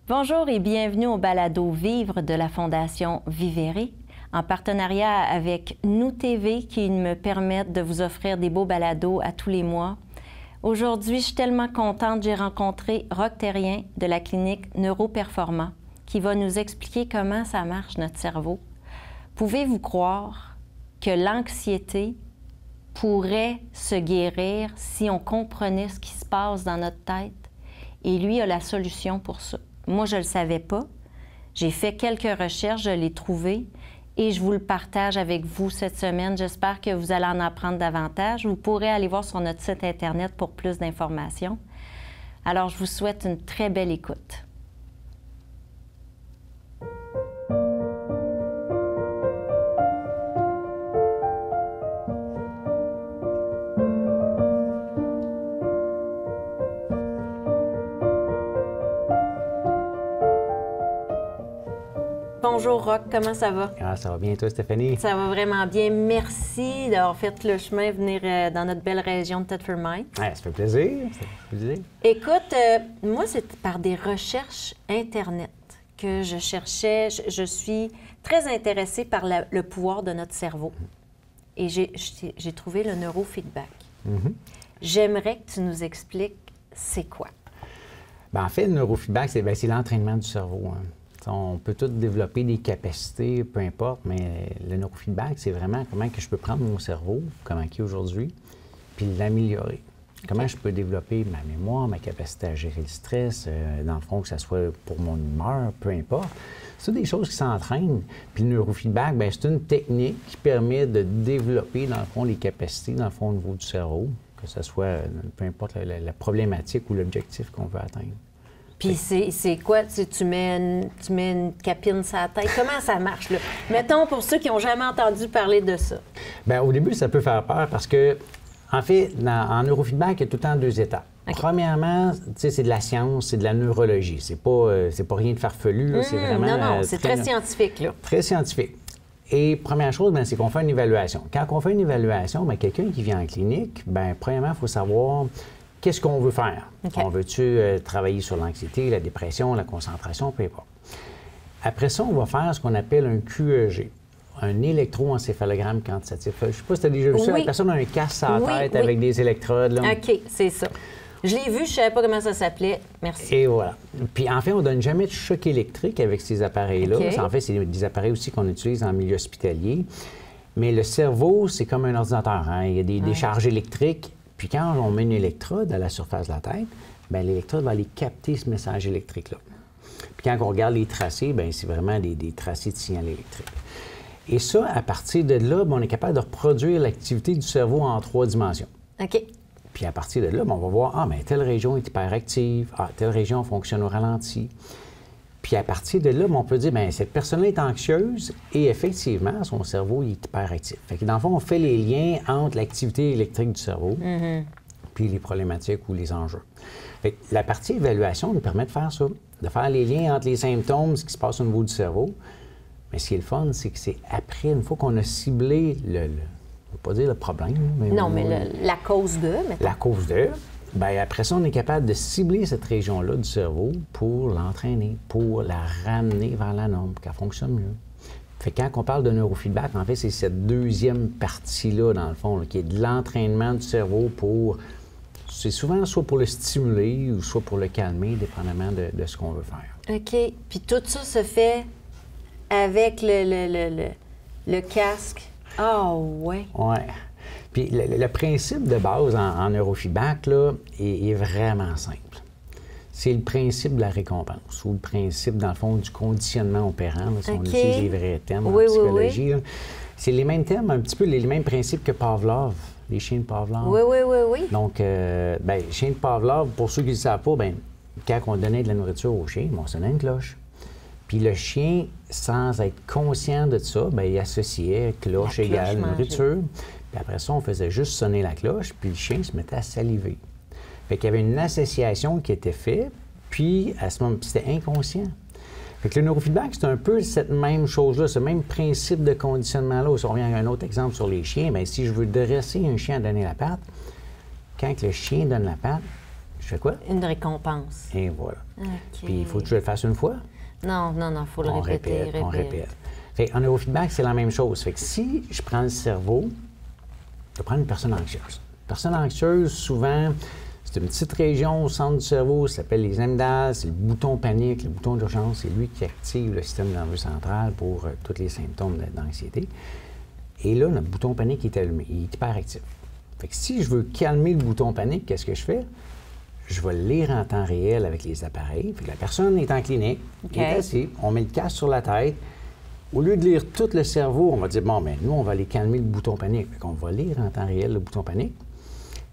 Bonjour et bienvenue au balado Vivre de la Fondation Vivere, en partenariat avec Nous TV qui me permettent de vous offrir des beaux balados à tous les mois. Aujourd'hui, je suis tellement contente, j'ai rencontré Roch Terrien de la clinique Neuroperformant qui va nous expliquer comment ça marche notre cerveau. Pouvez-vous croire que l'anxiété pourrait se guérir si on comprenait ce qui se passe dans notre tête? Et lui a la solution pour ça. Moi, je ne le savais pas. J'ai fait quelques recherches, je l'ai trouvé et je vous le partage avec vous cette semaine. J'espère que vous allez en apprendre davantage. Vous pourrez aller voir sur notre site Internet pour plus d'informations. Alors, je vous souhaite une très belle écoute. Bonjour Roch, comment ça va? Ah, ça va bien toi, Stéphanie? Ça va vraiment bien. Merci d'avoir fait le chemin, venir dans notre belle région de Thetford-Mines. Ouais, ça fait plaisir. Ça fait plaisir. Écoute, moi, c'est par des recherches Internet que je cherchais. Je suis très intéressée par le pouvoir de notre cerveau. Et j'ai trouvé le neurofeedback. J'aimerais que tu nous expliques c'est quoi. Bien, en fait, le neurofeedback, c'est l'entraînement du cerveau. Hein. On peut tous développer des capacités, peu importe, mais le neurofeedback, c'est vraiment comment que je peux prendre mon cerveau, comment il est aujourd'hui, puis l'améliorer. Comment je peux développer ma mémoire, ma capacité à gérer le stress, dans le fond, que ce soit pour mon humeur, peu importe. C'est des choses qui s'entraînent. Puis le neurofeedback, bien, c'est une technique qui permet de développer, dans le fond, les capacités, dans le fond, au niveau du cerveau, que ce soit, peu importe la problématique ou l'objectif qu'on veut atteindre. Puis c'est quoi? Tu mets une capine sur la tête. Comment ça marche, là? Mettons, pour ceux qui n'ont jamais entendu parler de ça. Bien, au début, ça peut faire peur parce que, en fait, en neurofeedback, il y a tout le temps deux étapes. Okay. Premièrement, tu sais, c'est de la science, c'est de la neurologie. C'est pas rien de farfelu, là. C'est vraiment... Non, c'est très scientifique, là. Très scientifique. Et première chose, bien, c'est qu'on fait une évaluation. Quand on fait une évaluation, bien, quelqu'un qui vient en clinique, bien, premièrement, il faut savoir... Qu'est-ce qu'on veut faire? Okay. On veut-tu travailler sur l'anxiété, la dépression, la concentration, peu importe. Après ça, on va faire ce qu'on appelle un QEG, un électroencéphalogramme quantitatif. Je ne sais pas si tu as déjà vu ça, la personne a un casque à la tête avec des électrodes. Là. OK, c'est ça. Je l'ai vu, je ne savais pas comment ça s'appelait. Merci. Et voilà. Puis en fait, on ne donne jamais de choc électrique avec ces appareils-là. Okay. En fait, c'est des appareils aussi qu'on utilise en milieu hospitalier. Mais le cerveau, c'est comme un ordinateur. Hein? Il y a des charges électriques. Puis quand on met une électrode à la surface de la tête, bien, l'électrode va aller capter ce message électrique-là. Puis quand on regarde les tracés, bien, c'est vraiment des tracés de signal électrique. Et ça, à partir de là, bien, on est capable de reproduire l'activité du cerveau en 3 dimensions. OK. Puis à partir de là, bien, on va voir, bien, telle région est hyperactive, telle région fonctionne au ralenti. Puis à partir de là, on peut dire, bien, cette personne-là est anxieuse et effectivement, son cerveau est hyperactif. Fait que dans le fond, on fait les liens entre l'activité électrique du cerveau puis les problématiques ou les enjeux. Fait que la partie évaluation nous permet de faire ça, de faire les liens entre les symptômes, ce qui se passe au niveau du cerveau. Mais ce qui est le fun, c'est que c'est après, une fois qu'on a ciblé je ne vais pas dire le problème. Mais la cause de, mettons. La cause de. Bien, après ça, on est capable de cibler cette région-là du cerveau pour l'entraîner, pour la ramener vers la norme, pour qu'elle fonctionne mieux. Fait que quand on parle de neurofeedback, en fait, c'est cette deuxième partie-là, dans le fond, là, qui est de l'entraînement du cerveau pour... C'est souvent soit pour le stimuler ou soit pour le calmer, dépendamment de ce qu'on veut faire. OK. Puis tout ça se fait avec le casque. Ah, ouais. Ouais. Puis le principe de base en neurofeedback là, est vraiment simple. C'est le principe de la récompense ou le principe, dans le fond, du conditionnement opérant, là, si on utilise les vrais termes en psychologie. Oui. C'est les mêmes termes, un petit peu les mêmes principes que Pavlov, les chiens de Pavlov. Oui. Donc, bien, les chiens de Pavlov, pour ceux qui ne le savent pas, bien, quand on donnait de la nourriture au chien, on sonnait une cloche. Puis le chien, sans être conscient de ça, bien, il associait cloche égale nourriture. Puis après ça, on faisait juste sonner la cloche, puis le chien se mettait à saliver. Fait qu'il y avait une association qui était faite, puis à ce moment, c'était inconscient. Fait que le neurofeedback, c'est un peu cette même chose-là, ce même principe de conditionnement-là. Si on revient à un autre exemple sur les chiens, bien, si je veux dresser un chien à donner la patte, quand le chien donne la patte, Je fais quoi? Une récompense. Et voilà. OK. Puis, il faut que je le fasse une fois? Non, il faut le répéter. On répète. Fait, en neurofeedback, c'est la même chose. Fait que si je prends le cerveau, je vais prendre une personne anxieuse. Une personne anxieuse, souvent, c'est une petite région au centre du cerveau, ça s'appelle les amygdales, c'est le bouton panique, le bouton d'urgence, c'est lui qui active le système nerveux central pour tous les symptômes d'anxiété. Et là, notre bouton panique est allumé, il est hyperactif. Fait que si je veux calmer le bouton panique, qu'est-ce que je fais? Je vais le lire en temps réel avec les appareils. Fait que la personne est en clinique, elle est assise, on met le casque sur la tête. Au lieu de lire tout le cerveau, on va dire, bon, bien, nous, on va aller calmer le bouton panique. Fait qu'on va lire en temps réel le bouton panique.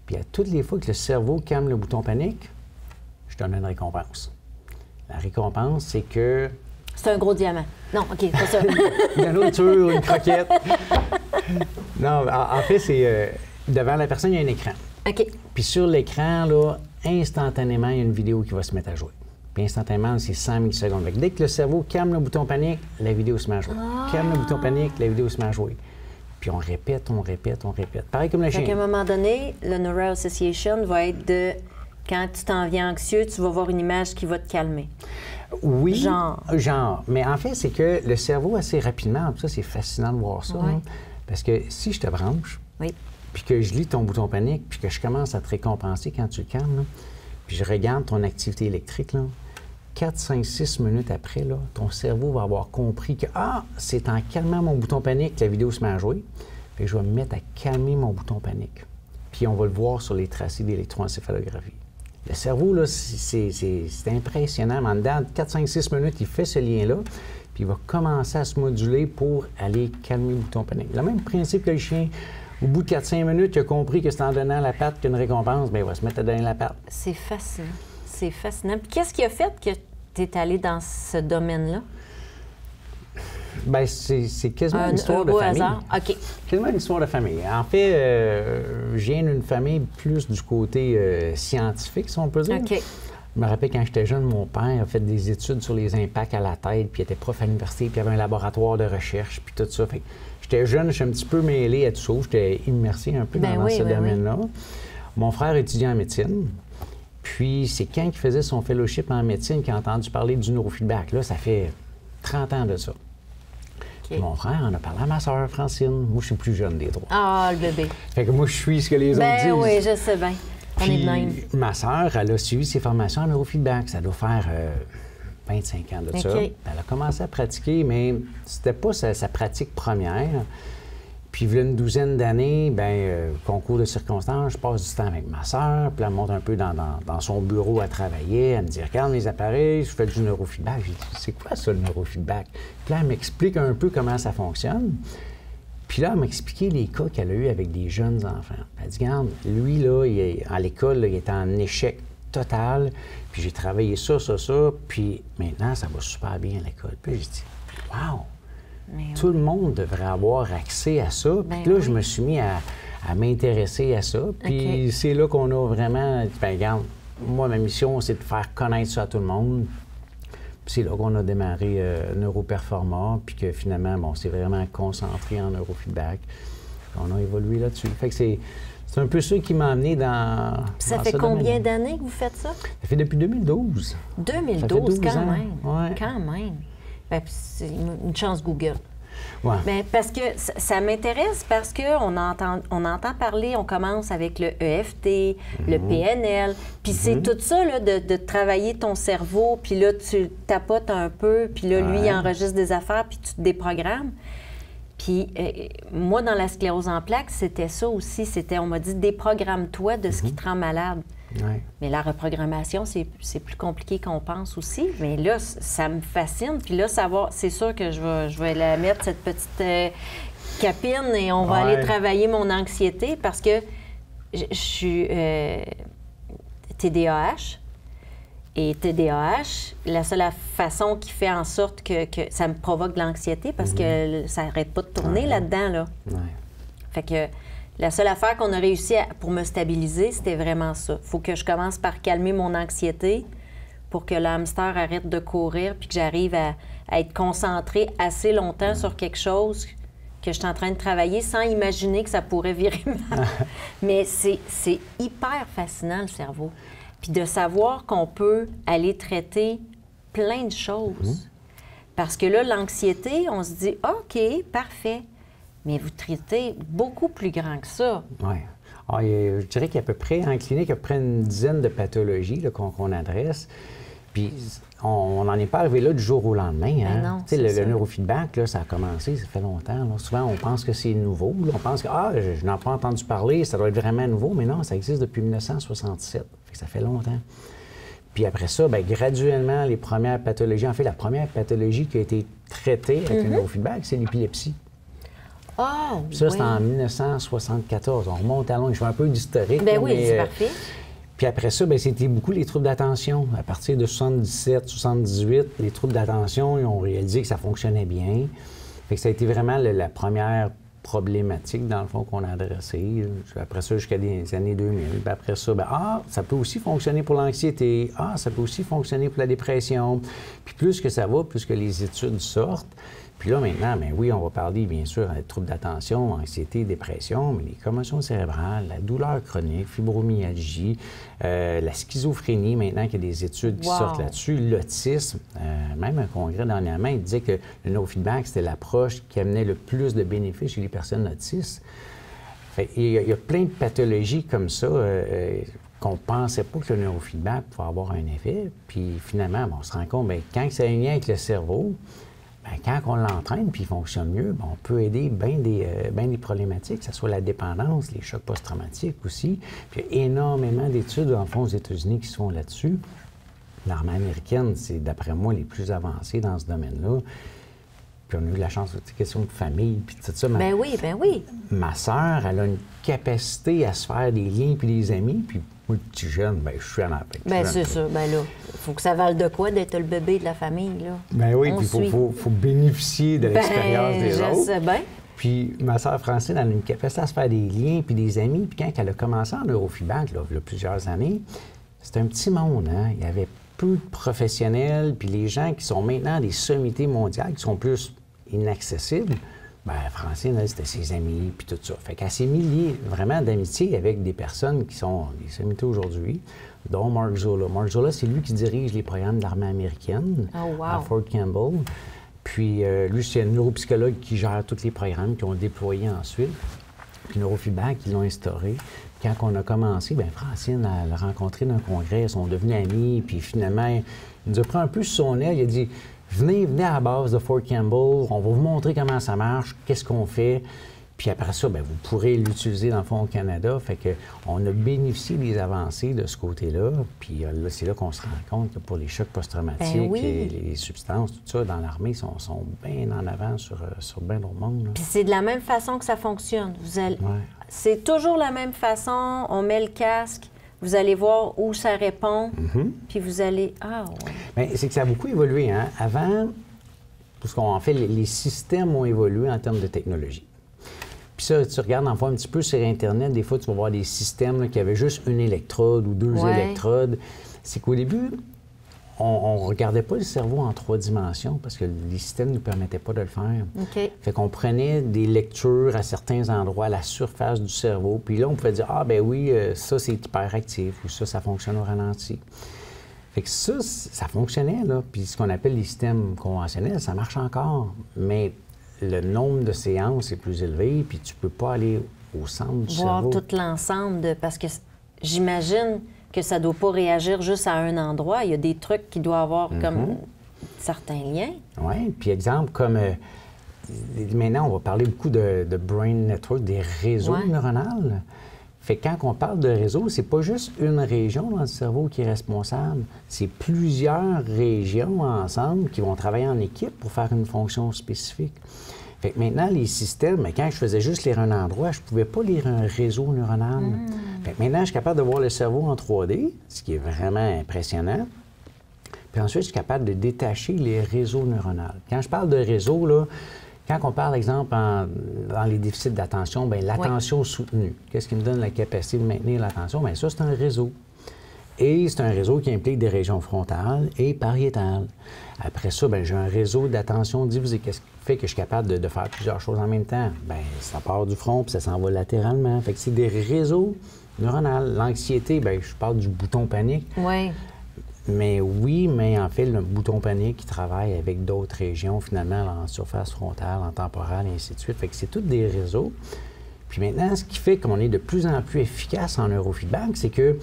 Puis à toutes les fois que le cerveau calme le bouton panique, je donne une récompense. La récompense, c'est que... C'est un gros diamant. Non, OK, c'est ça. Une nourriture, une croquette. Non, en fait, c'est... devant la personne, il y a un écran. OK. Puis sur l'écran, là, instantanément, il y a une vidéo qui va se mettre à jouer. Puis instantanément, c'est 100 millisecondes. Fait que dès que le cerveau calme le bouton panique, la vidéo se met à jouer. Calme le bouton panique, la vidéo se met à jouer. Puis on répète, on répète, on répète. Pareil comme le chien. À un moment donné, le Neuro Association va être de... Quand tu t'en viens anxieux, tu vas voir une image qui va te calmer. Oui, Genre. Mais en fait, c'est que le cerveau, assez rapidement, ça, c'est fascinant de voir ça. Ouais. Hein, parce que si je te branche, Oui. puis que je lis ton bouton panique, puis que je commence à te récompenser quand tu le calmes, là, puis je regarde ton activité électrique, là, 4, 5, 6 minutes après, là, ton cerveau va avoir compris que c'est en calmant mon bouton panique que la vidéo se met à jouer. Fait que je vais me mettre à calmer mon bouton panique. Puis on va le voir sur les tracés d'électroencéphalographie. Le cerveau, là, c'est impressionnant. En dedans de 4, 5, 6 minutes, il fait ce lien-là, puis il va commencer à se moduler pour aller calmer le bouton panique. Le même principe que le chien. Au bout de 4-5 minutes, il a compris que c'est en donnant la patte qu'une récompense, bien, il va se mettre à donner la patte. C'est fascinant. C'est fascinant. Puis qu'est-ce qui a fait que tu es allé dans ce domaine-là? Bien, c'est quasiment une histoire de famille. Hasard. OK. Quasiment une histoire de famille. En fait, je viens d'une famille plus du côté scientifique, si on peut dire. OK. Je me rappelle quand j'étais jeune, mon père a fait des études sur les impacts à la tête, puis il était prof à l'université, puis il y avait un laboratoire de recherche, puis tout ça. Fait que j'étais jeune, je suis un petit peu mêlé à tout ça. J'étais immersé un peu dans ce domaine-là. Oui. Mon frère étudiait en médecine. Puis, c'est quand il faisait son fellowship en médecine qu'il a entendu parler du neurofeedback. Là, ça fait 30 ans de ça. Okay. Mon frère en a parlé à ma soeur Francine. Moi, je suis plus jeune des trois. Ah, le bébé. Fait que moi, je suis ce que les autres disent. Oui, je sais bien. On est de même. Ma soeur, elle a suivi ses formations en neurofeedback. Ça doit faire 25 ans de ça. Elle a commencé à pratiquer, mais c'était pas sa pratique première. Puis, il y a une douzaine d'années, concours de circonstances, je passe du temps avec ma sœur, puis elle monte un peu dans son bureau à travailler. Elle me dit, regarde mes appareils, je fais du neurofeedback. J'ai dit, c'est quoi ça, le neurofeedback? Puis là, elle m'explique un peu comment ça fonctionne. Puis là, elle m'a expliqué les cas qu'elle a eus avec des jeunes enfants. Elle dit, regarde, lui, là, à l'école, il était en échec total, puis j'ai travaillé ça, puis maintenant, ça va super bien à l'école. Puis j'ai dit, wow! Tout le monde devrait avoir accès à ça. Puis là, je me suis mis à m'intéresser à ça. Puis c'est là qu'on a vraiment... regarde, moi, ma mission, c'est de faire connaître ça à tout le monde. Puis c'est là qu'on a démarré Neuroperforma, puis que finalement, on s'est vraiment concentré en neurofeedback. Puis on a évolué là-dessus. Fait que c'est un peu ça qui m'a amené dans... Ça fait combien d'années que vous faites ça? Ça fait depuis 2012. 2012, quand même. Ouais. Quand même. C'est une chance Google. Ouais. Bien, parce que ça m'intéresse parce qu'on entend parler, on commence avec le EFT, le PNL, puis c'est tout ça, là, de travailler ton cerveau, puis là, tu tapotes un peu, puis là, lui, il enregistre des affaires, puis tu te déprogrammes. Puis moi, dans la sclérose en plaques, c'était ça aussi. On m'a dit, déprogramme-toi de ce qui te rend malade. Ouais. Mais la reprogrammation, c'est plus compliqué qu'on pense aussi. Mais là, ça me fascine. Puis là, c'est sûr que je vais la mettre, cette petite capine, et on va aller travailler mon anxiété parce que je suis TDAH. Et TDAH, la seule façon qui fait en sorte que ça me provoque de l'anxiété parce que ça n'arrête pas de tourner là-dedans, là. Ouais. Fait que la seule affaire qu'on a réussi pour me stabiliser, c'était vraiment ça. Il faut que je commence par calmer mon anxiété pour que le hamster arrête de courir puis que j'arrive à être concentrée assez longtemps sur quelque chose que je suis en train de travailler sans imaginer que ça pourrait virer mal. Mais c'est hyper fascinant, le cerveau. Puis de savoir qu'on peut aller traiter plein de choses. Parce que là, l'anxiété, on se dit, OK, parfait. Mais vous traitez beaucoup plus grand que ça. Oui. Je dirais qu'il y a à peu près, en clinique, à peu près une dizaine de pathologies qu'on adresse. Puis on n'en est pas arrivé là du jour au lendemain. Hein? Non, le neurofeedback, là, ça a commencé, ça fait longtemps. Là. Souvent, on pense que c'est nouveau. Là. On pense que je n'en ai pas entendu parler, ça doit être vraiment nouveau. Mais non, ça existe depuis 1967. Ça fait longtemps. Puis après ça, bien, graduellement, les premières pathologies, en fait, la première pathologie qui a été traitée avec le neurofeedback, c'est l'épilepsie. Ah, Ça, c'est en 1974. On remonte à loin. Je fais un peu d'historique. Ben oui, c'est parfait. Puis après ça, bien, c'était beaucoup les troubles d'attention. À partir de 77, 78, les troubles d'attention, ils ont réalisé que ça fonctionnait bien. Fait que ça a été vraiment la première problématique, dans le fond, qu'on a adressée. Après ça, jusqu'à les années 2000. Puis après ça, bien, ça peut aussi fonctionner pour l'anxiété. Ça peut aussi fonctionner pour la dépression. Puis plus que ça va, plus que les études sortent. Puis là, maintenant, bien oui, on va parler, bien sûr, des troubles d'attention, anxiété, dépression, mais les commotions cérébrales, la douleur chronique, fibromyalgie, la schizophrénie, maintenant qu'il y a des études qui sortent là-dessus, l'autisme. Même un congrès dernièrement, il disait que le neurofeedback, c'était l'approche qui amenait le plus de bénéfices chez les personnes autistes. Il y a plein de pathologies comme ça qu'on ne pensait pas que le neurofeedback pouvait avoir un effet. Puis finalement, on se rend compte, bien, quand ça a un lien avec le cerveau, bien, quand on l'entraîne puis il fonctionne mieux, bien, on peut aider bien des problématiques, que ce soit la dépendance, les chocs post-traumatiques aussi. Puis il y a énormément d'études, en fond, aux États-Unis qui se font là-dessus. L'armée américaine, c'est, d'après moi, les plus avancées dans ce domaine-là. Puis on a eu la chance, c'est question de famille, puis tout ça. Ben oui. Ma sœur, elle a une capacité à se faire des liens puis des amis, puis moi, le petit jeune, bien, je suis en appel. Bien, c'est ça. Bien là, il faut que ça vale de quoi d'être le bébé de la famille, là. Bien oui, puis il faut bénéficier de l'expérience des autres. Je sais bien. Puis ma sœur Francine, elle a une capacité à se faire des liens puis des amis. Puis quand elle a commencé en neurofeedback, là, il y a plusieurs années, c'était un petit monde, hein? Il y avait peu de professionnels, puis les gens qui sont maintenant des sommités mondiales, qui sont plus inaccessibles, bien, Francine, elle, c'était ses amis, puis tout ça. Fait qu'elle s'est liée vraiment d'amitié avec des personnes qui sont des sommités aujourd'hui, dont Mark Zola. Mark Zola, c'est lui qui dirige les programmes de l'armée américaine à Fort Campbell. Puis lui, c'est un neuropsychologue qui gère tous les programmes, qui ont déployé ensuite. Puis neurofeedback, ils l'ont instauré. Quand on a commencé, bien, Francine, elle l'a rencontré dans un congrès, ils sont devenus amis, puis finalement, il nous a pris un peu sur son aile, il a dit « Venez à la base de Fort Campbell, on va vous montrer comment ça marche, qu'est-ce qu'on fait. » Puis après ça, bien, vous pourrez l'utiliser dans le fond au Canada. Fait qu'on a bénéficié des avancées de ce côté-là. Puis là, c'est là qu'on se rend compte que pour les chocs post-traumatiques, les substances, tout ça, dans l'armée, sont bien en avant sur bien d'autres mondes. Puis c'est de la même façon que ça fonctionne. C'est toujours la même façon. On met le casque, vous allez voir où ça répond, puis vous allez... Bien, c'est que ça a beaucoup évolué. Hein? Avant, parce qu'en fait, les systèmes ont évolué en termes de technologie. Puis ça, tu regardes en fois un petit peu sur Internet, des fois, tu vas voir des systèmes là, qui avaient juste une électrode ou deux électrodes. C'est qu'au début, on ne regardait pas le cerveau en 3 dimensions parce que les systèmes ne nous permettaient pas de le faire. Fait qu'on prenait des lectures à certains endroits, à la surface du cerveau, puis là, on pouvait dire « Ah, ben oui, ça, c'est hyperactif » ou « ça fonctionne au ralenti ». Fait que ça fonctionnait, là. Puis ce qu'on appelle les systèmes conventionnels, ça marche encore, mais le nombre de séances est plus élevé, puis tu peux pas aller au centre du cerveau. Voir tout l'ensemble, parce que j'imagine que ça doit pas réagir juste à un endroit. Il y a des trucs qui doivent avoir comme certains liens. Oui, puis exemple, comme maintenant, on va parler beaucoup de brain network, des réseaux neuronaux. Fait que quand on parle de réseau, c'est pas juste une région dans le cerveau qui est responsable, c'est plusieurs régions ensemble qui vont travailler en équipe pour faire une fonction spécifique. Fait que maintenant, les systèmes, mais quand je faisais juste lire un endroit, je pouvais pas lire un réseau neuronal. Fait que maintenant, je suis capable de voir le cerveau en 3D, ce qui est vraiment impressionnant. Puis ensuite, je suis capable de détacher les réseaux neuronaux. Quand je parle de réseau, là, quand on parle, exemple, dans les déficits d'attention, bien, l'attention soutenue. Qu'est-ce qui me donne la capacité de maintenir l'attention? Bien, ça, c'est un réseau. Et c'est un réseau qui implique des régions frontales et pariétales. Après ça, bien, j'ai un réseau d'attention divisé. Qu'est-ce qui fait que je suis capable de faire plusieurs choses en même temps? Bien, ça part du front puis ça s'en va latéralement. Fait que c'est des réseaux neuronal. L'anxiété, bien, je parle du bouton panique. Oui. Mais oui, mais en fait, le bouton panique, il travaille avec d'autres régions, finalement, en surface frontale, en temporale, et ainsi de suite. Fait que c'est tous des réseaux. Puis maintenant, ce qui fait qu'on est de plus en plus efficace en neurofeedback, c'est que,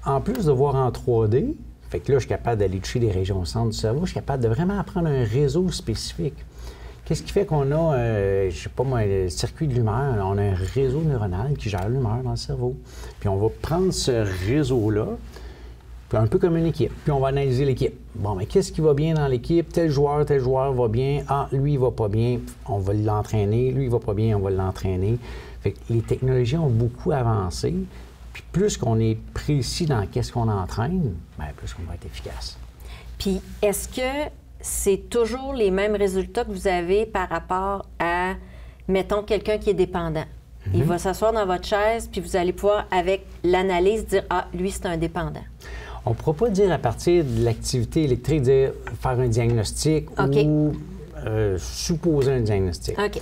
en plus de voir en 3D, fait que là, je suis capable d'aller toucher des régions au centre du cerveau, je suis capable de vraiment apprendre un réseau spécifique. Qu'est-ce qui fait qu'on a, je sais pas moi, le circuit de l'humeur, on a un réseau neuronal qui gère l'humeur dans le cerveau. Puis on va prendre ce réseau-là, puis un peu comme une équipe, puis on va analyser l'équipe. Bon, mais qu'est-ce qui va bien dans l'équipe? Tel joueur va bien. Ah, lui, il va pas bien, on va l'entraîner. Lui, il va pas bien, on va l'entraîner. Fait que les technologies ont beaucoup avancé, puis plus qu'on est précis dans qu'est-ce qu'on entraîne, bien, plus qu'on va être efficace. Puis, est-ce que c'est toujours les mêmes résultats que vous avez par rapport à, mettons, quelqu'un qui est dépendant? Il va s'asseoir dans votre chaise, puis vous allez pouvoir, avec l'analyse, dire « Ah, lui, c'est un dépendant ». On ne pourra pas dire à partir de l'activité électrique, faire un diagnostic ou supposer un diagnostic. OK.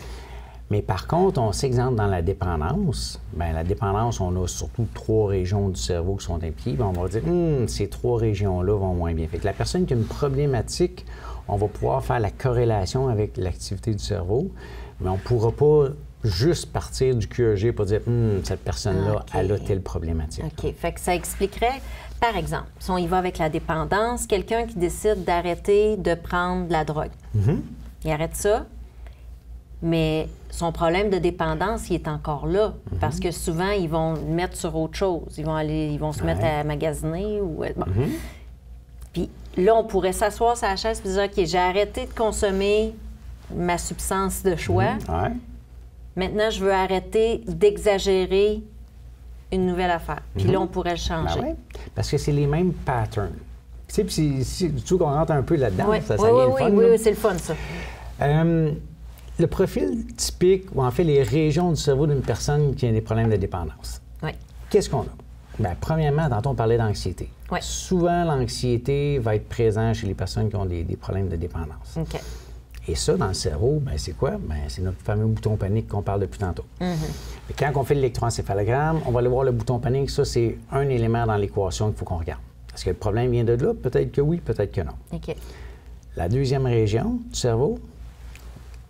Mais par contre, on sait, exemple, dans la dépendance, bien, la dépendance, on a surtout 3 régions du cerveau qui sont impliquées. Bien, on va dire, ces 3 régions-là vont moins bien. Fait que la personne qui a une problématique, on va pouvoir faire la corrélation avec l'activité du cerveau, mais on ne pourra pas juste partir du QEG pour dire, cette personne-là, elle a telle problématique. OK. Fait que ça expliquerait, par exemple, si on y va avec la dépendance, quelqu'un qui décide d'arrêter de prendre de la drogue. Il arrête ça, mais son problème de dépendance, il est encore là. Parce que souvent, ils vont le mettre sur autre chose. Ils vont se mettre à magasiner ou... Bon. Puis là, on pourrait s'asseoir sur la chaise et dire, OK, j'ai arrêté de consommer ma substance de choix. Maintenant, je veux arrêter d'exagérer une nouvelle affaire. Puis là, on pourrait le changer. Ben oui, parce que c'est les mêmes patterns. Tu sais, puis si tu qu'on rentre un peu là-dedans, ça devient le fun. Oui, c'est le fun, ça. Le profil typique, ou en fait les régions du cerveau d'une personne qui a des problèmes de dépendance. Oui. Qu'est-ce qu'on a? Bien, premièrement, tantôt on parlait d'anxiété. Oui. Souvent, l'anxiété va être présente chez les personnes qui ont des problèmes de dépendance. OK. Et ça, dans le cerveau, bien, c'est quoi? Bien, c'est notre fameux bouton panique qu'on parle depuis tantôt. Et quand on fait l'électroencéphalogramme, on va aller voir le bouton panique. Ça, c'est un élément dans l'équation qu'il faut qu'on regarde. Est-ce que le problème vient de là? Peut-être que oui, peut-être que non. OK. La deuxième région du cerveau,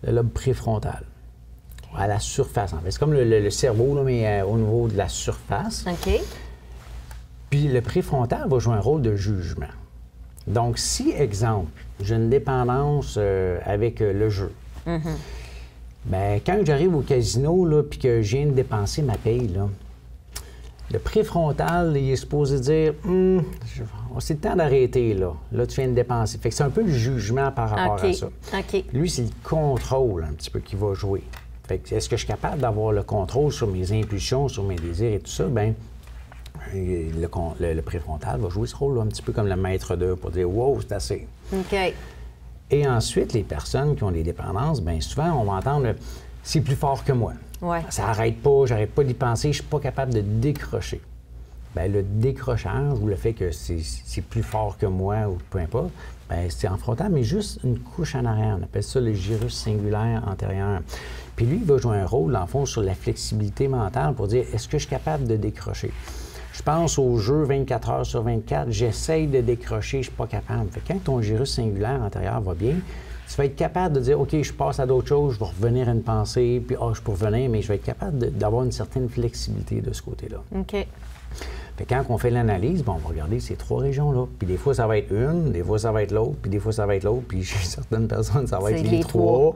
le lobe préfrontal, à la surface, en fait. C'est comme le cerveau, là, mais au niveau de la surface. OK. Puis le préfrontal va jouer un rôle de jugement. Donc, si, exemple, j'ai une dépendance avec le jeu, bien, quand j'arrive au casino, là, puis que je viens de dépenser ma paye, là, le préfrontal, il est supposé dire c'est le temps d'arrêter, là. Là, tu viens de dépenser. Fait que c'est un peu le jugement par rapport à ça. OK. Lui, c'est le contrôle un petit peu qui va jouer. Fait que est-ce que je suis capable d'avoir le contrôle sur mes impulsions, sur mes désirs et tout ça? Bien, le préfrontal va jouer ce rôle-là un petit peu comme le maître d'œuvre pour dire « wow, c'est assez ». OK. Et ensuite, les personnes qui ont des dépendances, bien souvent, on va entendre « c'est plus fort que moi ». Ouais. Ça n'arrête pas, j'arrête pas d'y penser, je suis pas capable de décrocher. Bien, le décrochage ou le fait que c'est plus fort que moi ou peu importe, bien, c'est en frontal, mais juste une couche en arrière. On appelle ça le gyrus singulaire antérieur. Puis lui, il va jouer un rôle, dans le fond, sur la flexibilité mentale pour dire est-ce que je suis capable de décrocher? Je pense au jeu 24 heures sur 24, j'essaye de décrocher, je ne suis pas capable. Fait que quand ton gyrus singulaire antérieur va bien, tu vas être capable de dire, OK, je passe à d'autres choses, je vais revenir à une pensée, puis, je peux revenir, mais je vais être capable d'avoir une certaine flexibilité de ce côté-là. OK. Fait que quand on fait l'analyse, bon, on va regarder ces 3 régions-là. Puis des fois, ça va être une, des fois, ça va être l'autre, puis des fois, ça va être l'autre, puis chez certaines personnes, ça va être les 3.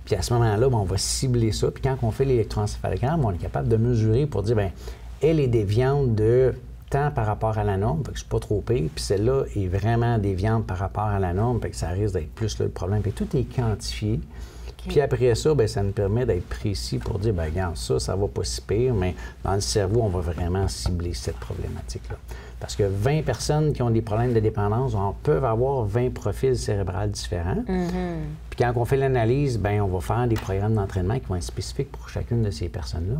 Puis à ce moment-là, bon, on va cibler ça. Puis quand on fait l'électroencéphalogramme, on est capable de mesurer pour dire, bien, elle est déviante de temps par rapport à la norme, fait que c'est pas trop pire, puis celle-là est vraiment déviante par rapport à la norme, fait que ça risque d'être plus là, le problème. Puis tout est quantifié. Okay. Puis après ça, bien, ça nous permet d'être précis pour dire, bien, regarde, ça va pas si pire, mais dans le cerveau, on va vraiment cibler cette problématique-là. Parce que 20 personnes qui ont des problèmes de dépendance peuvent avoir 20 profils cérébraux différents. Puis quand on fait l'analyse, bien, on va faire des programmes d'entraînement qui vont être spécifiques pour chacune de ces personnes-là.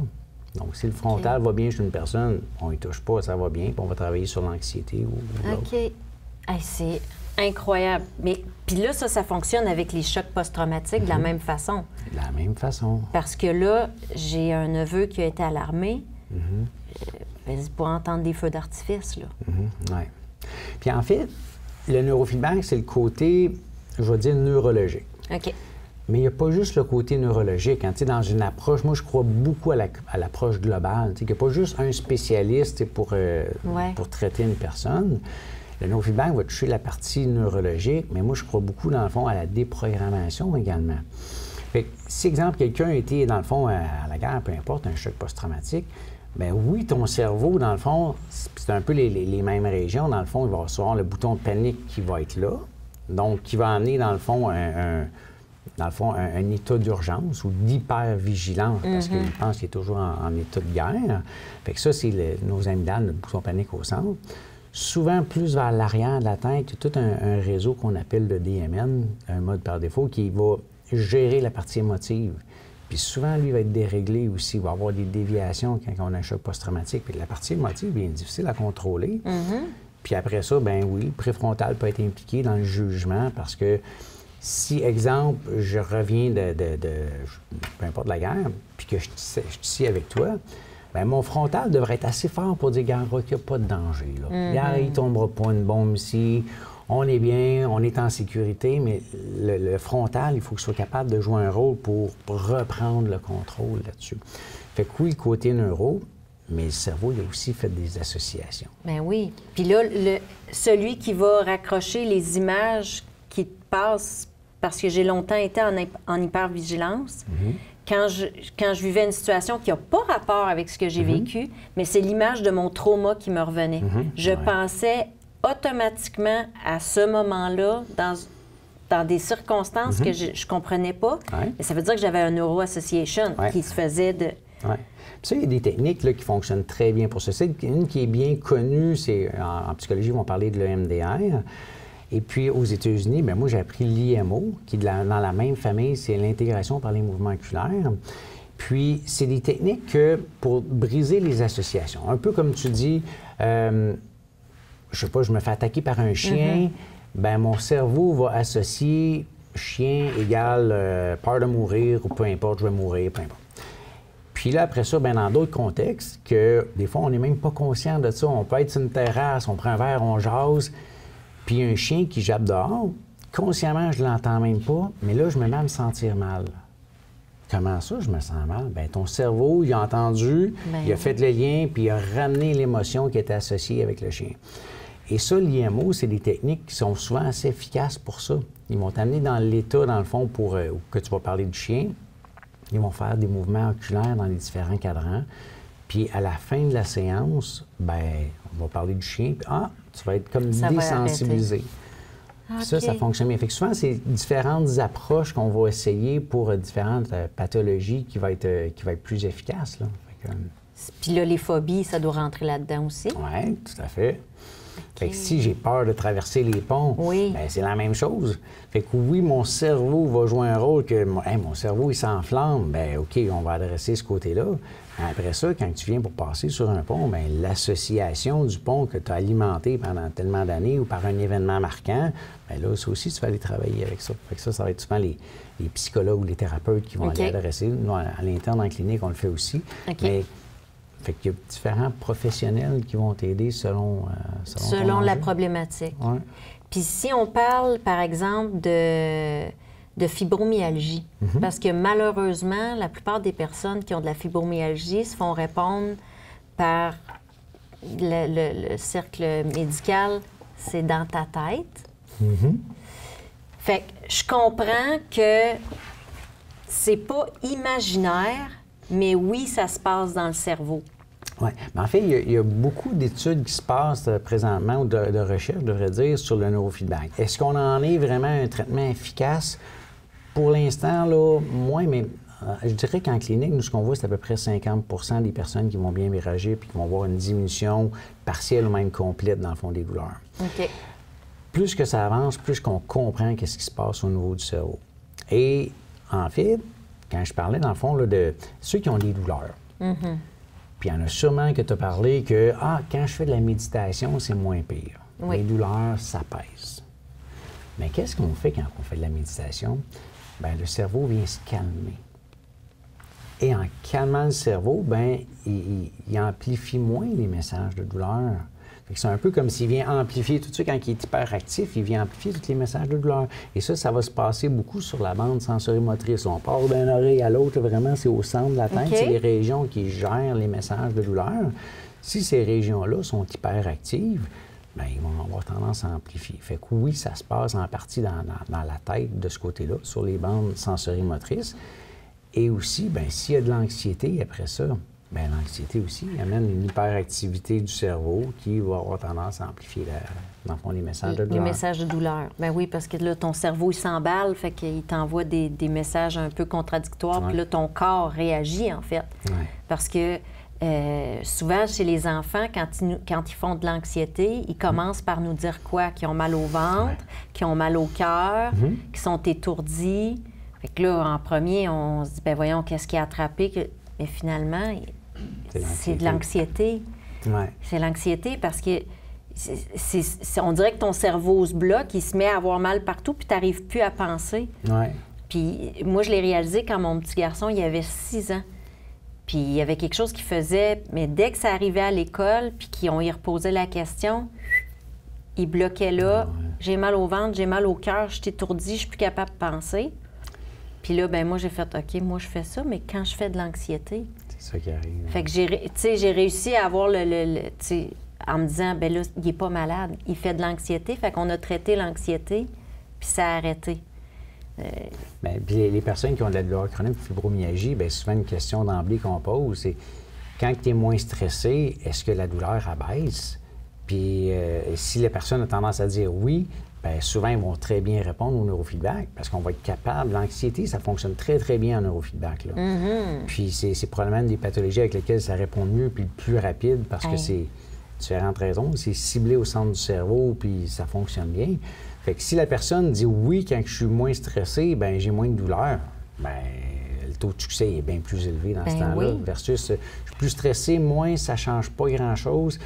Donc, si le frontal va bien chez une personne, on ne touche pas, ça va bien, puis on va travailler sur l'anxiété ou l'autre. OK. Hey, c'est incroyable. Mais puis là, ça fonctionne avec les chocs post-traumatiques de la même façon. De la même façon. Parce que là, j'ai un neveu qui a été à l'armée. Ben, c'est pour entendre des feux d'artifice, là. Ouais. Puis en fait, le neurofeedback, c'est le côté, je vais dire, neurologique. OK. Mais il n'y a pas juste le côté neurologique. Hein. Dans une approche, moi, je crois beaucoup à l'approche globale. Il n'y a pas juste un spécialiste pour traiter une personne. Le neurofeedback va toucher la partie neurologique, mais moi, je crois beaucoup, dans le fond, à la déprogrammation également. Fait que, si, exemple, quelqu'un a été, dans le fond, à la guerre, peu importe, un choc post-traumatique, bien oui, ton cerveau, dans le fond, c'est un peu les mêmes régions. Dans le fond, il va recevoir le bouton de panique qui va être là, donc qui va amener, dans le fond, un état d'urgence ou d'hypervigilance, parce qu'il pense qu'il est toujours en état de guerre. Fait que ça, c'est nos amygdales, le bouton panique au centre. Souvent, plus vers l'arrière de la tête, il y a tout un réseau qu'on appelle le DMN, un mode par défaut, qui va gérer la partie émotive. Puis souvent, lui, va être déréglé aussi. Il va avoir des déviations quand on a un choc post-traumatique. Puis la partie émotive est bien difficile à contrôler. Puis après ça, ben oui, le préfrontal peut être impliqué dans le jugement parce que si, exemple, je reviens peu importe la guerre, puis que je suis ici avec toi, bien, mon frontal devrait être assez fort pour dire, regarde, qu'il n'y a pas de danger. Là. Il ne tombera pas une bombe ici. On est bien, on est en sécurité, mais le frontal, il faut qu'il soit capable de jouer un rôle pour reprendre le contrôle là-dessus. Fait que oui, le côté neuro, mais le cerveau, il a aussi fait des associations. Ben oui. Puis là, celui qui va raccrocher les images qui passent, parce que j'ai longtemps été en hypervigilance, quand je vivais une situation qui n'a pas rapport avec ce que j'ai vécu, mais c'est l'image de mon trauma qui me revenait. Je pensais automatiquement à ce moment-là, dans des circonstances que je ne comprenais pas. Mais ça veut dire que j'avais un neuroassociation qui se faisait de... Puis ça, il y a des techniques là, qui fonctionnent très bien pour ça. Une qui est bien connue, c'est en psychologie, ils vont parler de l'EMDR. Et puis, aux États-Unis, bien, moi, j'ai appris l'IMO, qui, dans la même famille, c'est l'intégration par les mouvements oculaires. Puis, c'est des techniques pour briser les associations. Un peu comme tu dis, je sais pas, je me fais attaquer par un chien, bien, mon cerveau va associer chien égale peur de mourir ou peu importe, je vais mourir, peu importe. Puis là, après ça, bien, dans d'autres contextes, que des fois, on n'est même pas conscient de ça. On peut être sur une terrasse, on prend un verre, on jase, puis un chien qui jappe dehors, consciemment, je ne l'entends même pas, mais là, je me mets à me sentir mal. Comment ça, je me sens mal? Bien, ton cerveau, il a entendu, il a fait le lien, puis il a ramené l'émotion qui était associée avec le chien. Et ça, l'IMO, c'est des techniques qui sont souvent assez efficaces pour ça. Ils vont t'amener dans l'état, dans le fond, pour que tu vas parler du chien. Ils vont faire des mouvements oculaires dans les différents cadrans. Puis à la fin de la séance, bien, on va parler du chien. Puis, tu vas être comme désensibilisé. Puis ça fonctionne bien. Fait que souvent, c'est différentes approches qu'on va essayer pour différentes pathologies qui va être plus efficaces. Là. Puis là, les phobies, ça doit rentrer là-dedans aussi? Oui, tout à fait. Fait que si j'ai peur de traverser les ponts, bien, c'est la même chose. Fait que oui, mon cerveau va jouer un rôle que mon cerveau, il s'enflamme. Bien, OK, on va adresser ce côté-là. Après ça, quand tu viens pour passer sur un pont, bien, l'association du pont que tu as alimenté pendant tellement d'années ou par un événement marquant, bien là, ça aussi, tu vas aller travailler avec ça. Fait que ça va être souvent les psychologues ou les thérapeutes qui vont aller adresser. Nous, à l'interne, en clinique, on le fait aussi. Mais, fait qu'il y a différents professionnels qui vont t'aider selon la problématique. Ouais. Puis si on parle, par exemple, de fibromyalgie, parce que malheureusement, la plupart des personnes qui ont de la fibromyalgie se font répondre par le cercle médical, c'est dans ta tête. Fait que je comprends que c'est pas imaginaire, mais oui, ça se passe dans le cerveau. Oui. Mais en fait, il y a beaucoup d'études qui se passent présentement, ou de recherche, je devrais dire, sur le neurofeedback. Est-ce qu'on en est vraiment un traitement efficace? Pour l'instant, là, moins, mais je dirais qu'en clinique, nous, ce qu'on voit, c'est à peu près 50 des personnes qui vont bien réagir puis qui vont avoir une diminution partielle ou même complète dans le fond des douleurs. OK. Plus que ça avance, plus qu'on comprend qu'est-ce qui se passe au niveau du cerveau. Et en fait, quand je parlais, dans le fond, là, de ceux qui ont des douleurs, puis il y en a sûrement que tu as parlé que, quand je fais de la méditation, c'est moins pire. Oui. Les douleurs s'apaisent. Mais qu'est-ce qu'on fait quand on fait de la méditation? Bien, le cerveau vient se calmer. Et en calmant le cerveau, bien, il amplifie moins les messages de douleur. C'est un peu comme s'il vient amplifier tout ça. Quand il est hyperactif, il vient amplifier tous les messages de douleur. Et ça va se passer beaucoup sur la bande sensorimotrice. On part d'une oreille à l'autre, vraiment, c'est au centre de la tête. C'est les régions qui gèrent les messages de douleur. Si ces régions-là sont hyperactives, bien, ils vont avoir tendance à amplifier. Fait que oui, ça se passe en partie dans la tête de ce côté-là, sur les bandes sensorimotrices. Et aussi, bien, s'il y a de l'anxiété après ça, bien, l'anxiété aussi amène une hyperactivité du cerveau qui va avoir tendance à amplifier, dans le fond, les messages de douleur. Les messages de douleur. Bien oui, parce que là, ton cerveau, il s'emballe, fait qu'il t'envoie des messages un peu contradictoires, puis là, ton corps réagit, en fait. Ouais. Parce que souvent, chez les enfants, quand ils font de l'anxiété, ils commencent par nous dire quoi? Qu'ils ont mal au ventre, qu'ils ont mal au cœur, qu'ils sont étourdis. Fait que là, en premier, on se dit, bien voyons, qu'est-ce qui a attrapé? Mais finalement, c'est de l'anxiété. Ouais. C'est l'anxiété parce que on dirait que ton cerveau se bloque, il se met à avoir mal partout, puis tu n'arrives plus à penser. Ouais. Puis moi, je l'ai réalisé quand mon petit garçon, il avait 6 ans. Puis il y avait quelque chose qu'il faisait, mais dès que ça arrivait à l'école, puis qu'on y reposait la question, il bloquait là. Ouais. J'ai mal au ventre, j'ai mal au cœur, je suis étourdi, je suis plus capable de penser. Puis là, ben moi, j'ai fait, OK, moi, je fais ça, mais quand je fais de l'anxiété... C'est ça qui arrive. Fait que j'ai réussi à avoir en me disant, ben là, il n'est pas malade, il fait de l'anxiété. Fait qu'on a traité l'anxiété, puis ça a arrêté. Bien, puis les personnes qui ont de la douleur chronique, fibromyalgie, bien, souvent une question d'emblée qu'on pose, c'est quand tu es moins stressé, est-ce que la douleur abaisse? Puis si la personne a tendance à dire oui, bien, souvent, ils vont très bien répondre au neurofeedback parce qu'on va être capable. L'anxiété, ça fonctionne très, très bien en neurofeedback. Là. Puis c'est probablement des pathologies avec lesquelles ça répond mieux puis le plus rapide parce que c'est différentes raisons. C'est ciblé au centre du cerveau puis ça fonctionne bien. Fait que si la personne dit oui, quand je suis moins stressé, bien, j'ai moins de douleur, bien, le taux de succès est bien plus élevé dans ce temps-là. Versus, je suis plus stressé, moins, ça ne change pas grand-chose.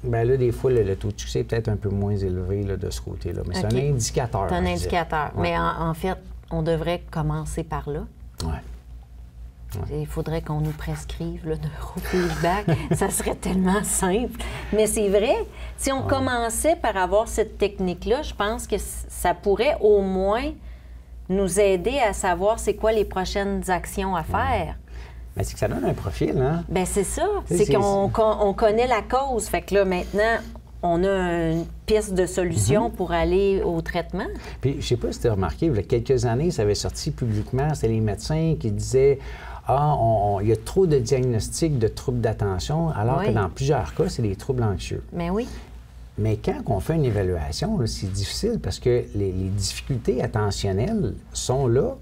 Bien là, des fois, le taux de succès est peut-être un peu moins élevé là, de ce côté-là. Mais c'est un indicateur. C'est un indicateur. Ouais. Mais en fait, on devrait commencer par là. Oui. Il faudrait qu'on nous prescrive le neurofeedback. Ça serait tellement simple. Mais c'est vrai, si on commençait par avoir cette technique-là, je pense que ça pourrait au moins nous aider à savoir c'est quoi les prochaines actions à faire. Bien, c'est que ça donne un profil, hein? Bien, c'est ça. C'est qu'on connaît la cause. Fait que là, maintenant, on a une piste de solution pour aller au traitement. Puis, je ne sais pas si tu as remarqué, il y a quelques années, ça avait sorti publiquement, c'était les médecins qui disaient il y a trop de diagnostics de troubles d'attention, alors que dans plusieurs cas, c'est des troubles anxieux. Mais oui. Mais quand on fait une évaluation, c'est difficile parce que les difficultés attentionnelles sont là,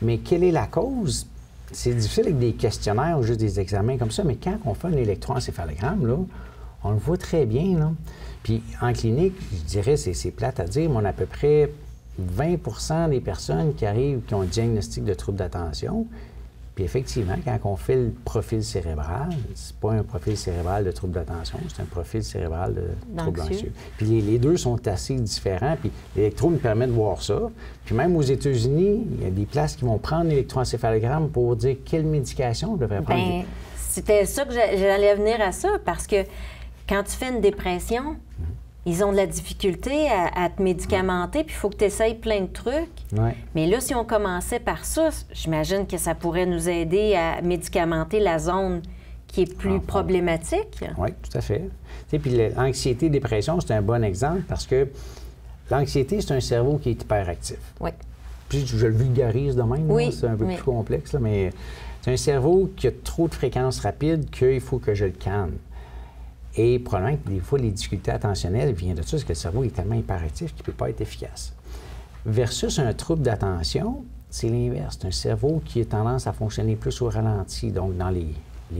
mais quelle est la cause? C'est difficile avec des questionnaires ou juste des examens comme ça, mais quand on fait un électroencéphalogramme, là, on le voit très bien. Là. Puis en clinique, je dirais, c'est plate à dire, mais on a à peu près 20 des personnes qui arrivent, qui ont un diagnostic de trouble d'attention. Puis effectivement, quand on fait le profil cérébral, c'est pas un profil cérébral de trouble d'attention, c'est un profil cérébral de trouble anxieux. Puis les deux sont assez différents, puis l'électro nous permet de voir ça. Puis même aux États-Unis, il y a des places qui vont prendre l'électroencéphalogramme pour dire quelle médication on devrait prendre. Bien, c'était ça que j'allais venir à ça, parce que quand tu fais une dépression, ils ont de la difficulté à te médicamenter, puis il faut que tu essayes plein de trucs. Ouais. Mais là, si on commençait par ça, j'imagine que ça pourrait nous aider à médicamenter la zone qui est plus problématique. Oui, tout à fait. Tu sais, puis l'anxiété, dépression, c'est un bon exemple parce que l'anxiété, c'est un cerveau qui est hyperactif. Oui. Puis je le vulgarise de même, c'est un peu plus complexe, là, mais c'est un cerveau qui a trop de fréquences rapides qu'il faut que je le calme. Et probablement que des fois, les difficultés attentionnelles viennent de ça, parce que le cerveau est tellement hyperactif qu'il ne peut pas être efficace. Versus un trouble d'attention, c'est l'inverse. C'est un cerveau qui a tendance à fonctionner plus au ralenti. Donc, dans les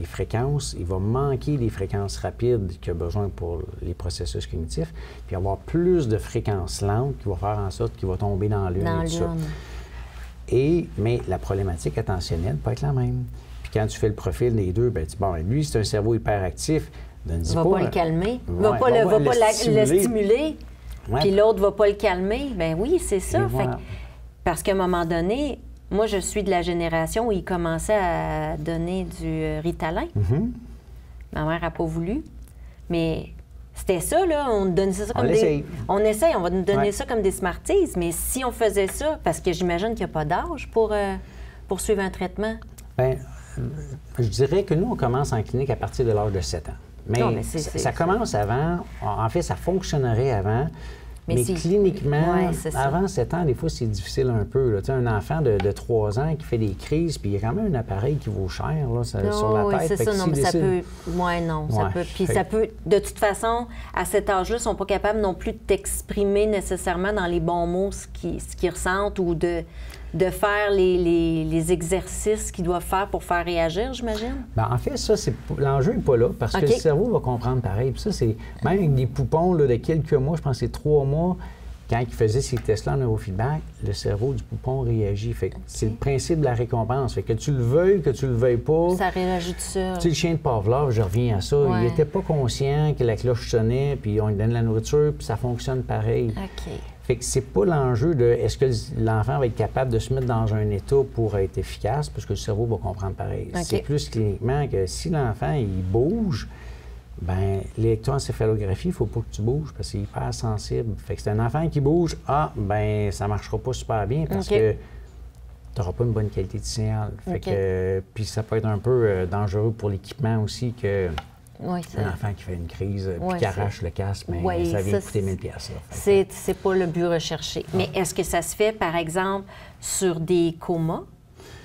fréquences, il va manquer des fréquences rapides qu'il a besoin pour les processus cognitifs, puis avoir plus de fréquences lentes qui vont faire en sorte qu'il va tomber dans l'une et tout ça. Mais la problématique attentionnelle peut être la même. Puis quand tu fais le profil des deux, bien, tu dis, bon, lui, c'est un cerveau hyperactif. Il ne va pas le calmer. Il ne va pas le stimuler. Ouais. Puis l'autre ne va pas le calmer. Bien oui, c'est ça. Voilà. Parce qu'à un moment donné, moi, je suis de la génération où ils commençaient à donner du Ritalin. Ma mère n'a pas voulu, mais c'était ça, là. On donnait ça comme des... On essaye, on va nous donner ça comme des Smarties, mais si on faisait ça, parce que j'imagine qu'il n'y a pas d'âge pour suivre un traitement. Bien, je dirais que nous, on commence en clinique à partir de l'âge de 7 ans. Mais, non, mais ça commence avant. En fait, ça fonctionnerait avant. Mais cliniquement, avant 7 ans, des fois, c'est difficile un peu. Là. Tu sais, un enfant de 3 ans qui fait des crises, puis il y a quand même un appareil qui vaut cher là, sur la tête. Oui, c'est ça. Non, mais ça peut... Oui, non, ça peut... Puis ça peut... De toute façon, à cet âge-là, ils ne sont pas capables non plus de t'exprimer nécessairement dans les bons mots ce qu'ils ressentent ou de faire les exercices qu'ils doivent faire pour faire réagir, j'imagine? Bien, en fait, ça, l'enjeu n'est pas là, parce que le cerveau va comprendre pareil. Puis ça, c'est même avec des poupons là, de quelques mois, je pense que c'est 3 mois, quand ils faisaient ces tests-là en neurofeedback, le cerveau du poupon réagit. Fait que c'est le principe de la récompense. Fait que tu le veuilles, que tu le veuilles pas... Ça réagit tout seul. Tu sais, le chien de Pavlov, je reviens à ça, il n'était pas conscient que la cloche sonnait, puis on lui donne la nourriture, puis ça fonctionne pareil. OK. Fait que c'est pas l'enjeu de est-ce que l'enfant va être capable de se mettre dans un état pour être efficace, parce que le cerveau va comprendre pareil. C'est plus cliniquement que si l'enfant, il bouge, bien, l'électroencéphalographie, il ne faut pas que tu bouges, parce qu'il est hyper sensible. Fait que c'est un enfant qui bouge, bien, ça ne marchera pas super bien, parce que tu n'auras pas une bonne qualité de signal. Fait que, puis ça peut être un peu dangereux pour l'équipement aussi que... un enfant qui fait une crise puis qui arrache le casque, mais ça vient coûter 1000 $. C'est pas le but recherché. Mais est-ce que ça se fait, par exemple, sur des comas?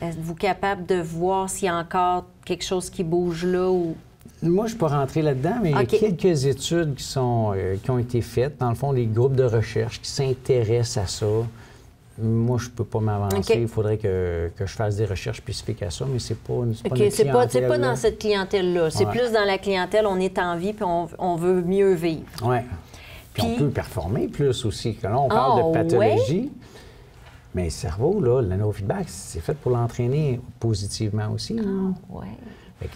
Êtes-vous capable de voir s'il y a encore quelque chose qui bouge là? Ou... Moi, je ne suis pas rentré là-dedans, mais il y a quelques études qui ont été faites. Dans le fond, des groupes de recherche qui s'intéressent à ça. Moi, je ne peux pas m'avancer. Il faudrait que je fasse des recherches spécifiques à ça, mais c'est pas notre clientèle. C'est pas dans cette clientèle-là. C'est plus dans la clientèle, on est en vie puis on veut mieux vivre. Oui. Puis on peut performer plus aussi. Là, on parle de pathologie, mais le cerveau, là, le neurofeedback, c'est fait pour l'entraîner positivement aussi.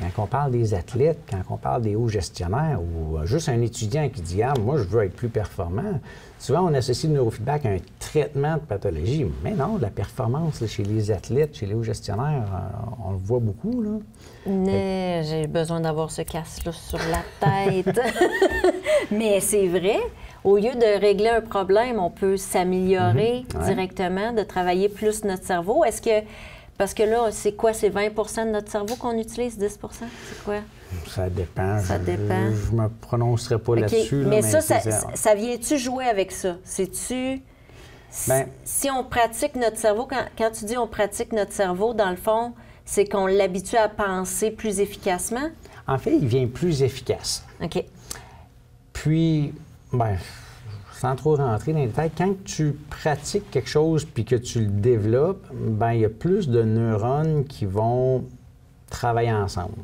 Quand on parle des athlètes, quand on parle des hauts gestionnaires ou juste un étudiant qui dit « Ah, moi, je veux être plus performant », souvent, on associe le neurofeedback à un traitement de pathologie. Mais non, la performance là, chez les athlètes, chez les hauts gestionnaires, on le voit beaucoup. Là. J'ai besoin d'avoir ce casque-là sur la tête. Mais c'est vrai, au lieu de régler un problème, on peut s'améliorer directement, de travailler plus notre cerveau. Est-ce que... Parce que là, c'est quoi? C'est 20 de notre cerveau qu'on utilise, 10 c'est quoi? Ça dépend. Je ne me prononcerai pas là-dessus. Mais ça vient-tu jouer avec ça? C'est-tu... Si on pratique notre cerveau, quand tu dis on pratique notre cerveau, dans le fond, c'est qu'on l'habitue à penser plus efficacement? En fait, il vient plus efficace. OK. Puis, sans trop rentrer dans les détails, quand tu pratiques quelque chose puis que tu le développes, il y a plus de neurones qui vont travailler ensemble.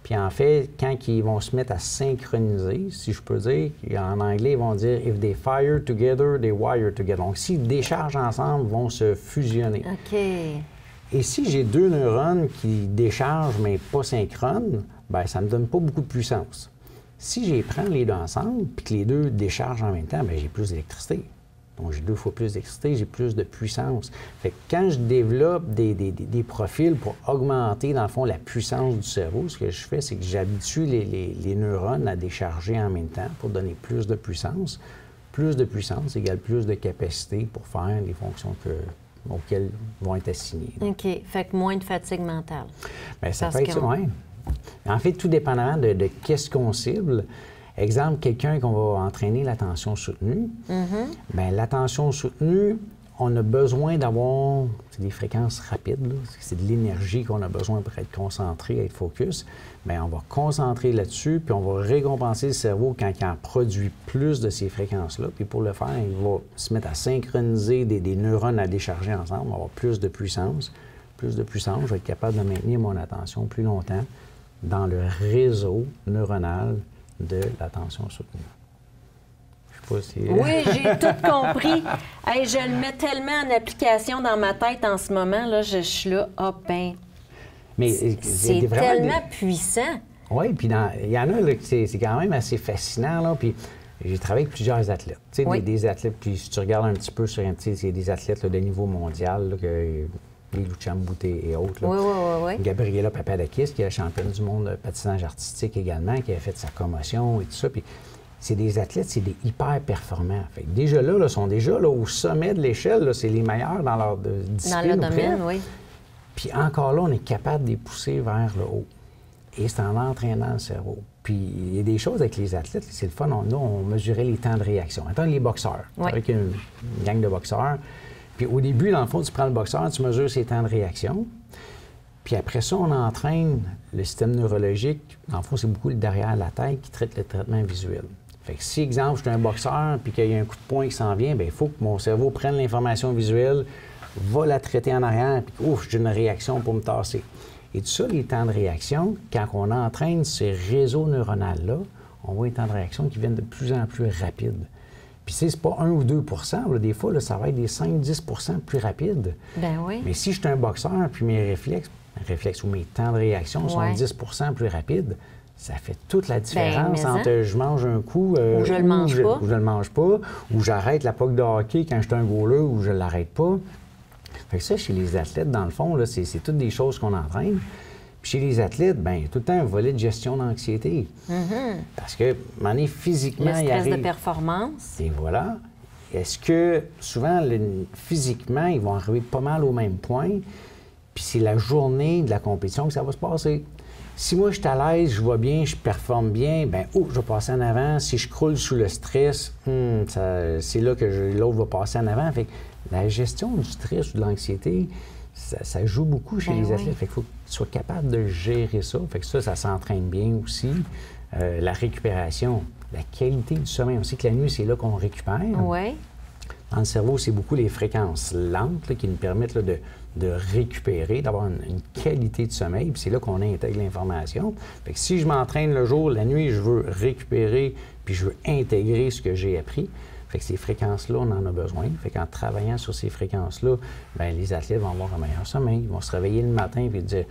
Puis en fait, quand ils vont se mettre à synchroniser, si je peux dire, en anglais, ils vont dire « if they fire together, they wire together ». Donc, s'ils déchargent ensemble, ils vont se fusionner. OK. Et si j'ai 2 neurones qui déchargent mais pas synchrones, ça ne me donne pas beaucoup de puissance. Si je les prends les deux ensemble, puis que les deux déchargent en même temps, j'ai plus d'électricité. Donc, j'ai 2 fois plus d'électricité, j'ai plus de puissance. Fait que quand je développe des profils pour augmenter, dans le fond, la puissance du cerveau, ce que je fais, c'est que j'habitue les neurones à décharger en même temps pour donner plus de puissance. Plus de puissance égale plus de capacité pour faire les fonctions auxquelles vont être assignées. OK. Fait que moins de fatigue mentale. Bien, ça peut être ça, oui. En fait, tout dépendamment de qu'est-ce qu'on cible. Exemple, quelqu'un qu'on va entraîner l'attention soutenue. Bien, l'attention soutenue, on a besoin d'avoir des fréquences rapides. C'est de l'énergie qu'on a besoin pour être concentré, être focus. Bien, on va concentrer là-dessus, puis on va récompenser le cerveau quand il en produit plus de ces fréquences-là. Puis pour le faire, il va se mettre à synchroniser des neurones à décharger ensemble, on va avoir plus de puissance. Plus de puissance, je vais être capable de maintenir mon attention plus longtemps dans le réseau neuronal de l'attention soutenue. Je sais pas si... Oui, j'ai tout compris. Hey, je le mets tellement en application dans ma tête en ce moment, là, je suis là, Mais c'est tellement puissant. Oui, puis il y en a là, que c'est quand même assez fascinant, là, puis j'ai travaillé avec plusieurs athlètes. Tu sais, des athlètes, puis si tu regardes un petit peu sur c'est des athlètes là, de niveau mondial, là, les Luciane Boutet et autres. Là. Oui, oui, oui, oui. Gabriela Papadakis, qui est la championne du monde de patinage artistique également, qui a fait sa commotion et tout ça. Puis c'est des athlètes, c'est des hyper performants. Fait que déjà là, ils sont déjà là, au sommet de l'échelle, c'est les meilleurs dans leur discipline. Dans le domaine, oui. Puis encore là, on est capable de les pousser vers le haut. Et c'est en entraînant le cerveau. Puis il y a des choses avec les athlètes, c'est le fun. On mesurait les temps de réaction. Attends, les boxeurs, oui. Avec une gang de boxeurs. Puis au début, dans le fond, tu prends le boxeur, tu mesures ses temps de réaction. Puis après ça, on entraîne le système neurologique. Dans le fond, c'est beaucoup le derrière la tête qui traite le traitement visuel. Fait que si, exemple, je suis un boxeur puis qu'il y a un coup de poing qui s'en vient, bien, il faut que mon cerveau prenne l'information visuelle, va la traiter en arrière, puis ouf, j'ai une réaction pour me tasser. Et tout ça, les temps de réaction, quand on entraîne ces réseaux neuronaux-là, on voit les temps de réaction qui viennent de plus en plus rapides. Puis, c'est pas 1 ou 2 là, des fois, là, ça va être des 5-10 plus rapides. Ben oui. Mais si je suis un boxeur, puis mes réflexes ou mes temps de réaction sont 10 plus rapides, ça fait toute la différence entre je mange un coup ou je le mange pas. Ou je le mange pas, ou j'arrête la puck de hockey quand je suis un goaler ou je l'arrête pas. Fait que ça, chez les athlètes, dans le fond, là, c'est toutes des choses qu'on entraîne. Puis chez les athlètes, bien, il y a tout le temps un volet de gestion d'anxiété. Parce que, physiquement, le stress de performance. Et voilà. Est-ce que, souvent, physiquement, ils vont arriver pas mal au même point, puis c'est la journée de la compétition que ça va se passer. Si moi, je suis à l'aise, je vois bien, je performe bien, bien, je vais passer en avant. Si je croule sous le stress, c'est là que l'autre va passer en avant. Fait que la gestion du stress ou de l'anxiété, ça joue beaucoup chez les athlètes. Fait qu'il faut que tu sois capable de gérer ça. Fait que ça s'entraîne bien aussi. La récupération, la qualité du sommeil. On sait que la nuit, c'est là qu'on récupère. Oui. Dans le cerveau, c'est beaucoup les fréquences lentes là, qui nous permettent là, de récupérer, d'avoir une qualité de sommeil. Puis c'est là qu'on intègre l'information. Fait que si je m'entraîne le jour, la nuit, je veux récupérer, puis je veux intégrer ce que j'ai appris. Fait que ces fréquences-là, on en a besoin. Fait qu'en travaillant sur ces fréquences-là, bien, les athlètes vont avoir un meilleur sommeil. Ils vont se réveiller le matin et dire,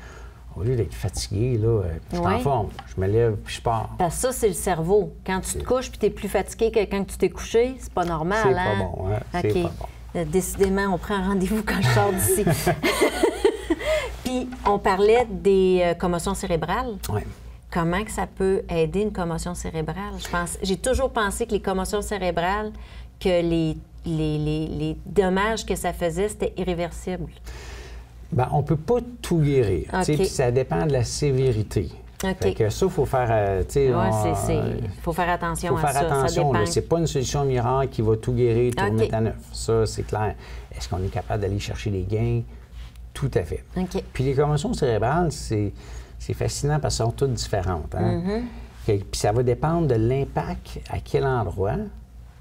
au lieu d'être fatigué, là, je suis en forme, je me lève puis je pars. Parce que ça, c'est le cerveau. Quand tu te couches puis tu es plus fatigué que quand tu t'es couché, c'est pas normal. C'est pas bon, hein? OK. C'est pas bon. Décidément, on prend rendez-vous quand je sors d'ici. Puis, on parlait des commotions cérébrales. Oui. Comment que ça peut aider une commotion cérébrale? J'ai toujours pensé que les commotions cérébrales, que les dommages que ça faisait, c'était irréversible. Bien, on ne peut pas tout guérir. Okay. Puis ça dépend de la sévérité. OK. Fait que ça, il faut faire... Il faut faire attention à ça. Il faut faire attention. Ce n'est pas une solution miracle qui va tout guérir, tout remettre à neuf. Ça, c'est clair. Est-ce qu'on est capable d'aller chercher des gains? Tout à fait. OK. Puis les commotions cérébrales, c'est fascinant parce qu'elles sont toutes différentes. Hein? Puis ça va dépendre de l'impact à quel endroit.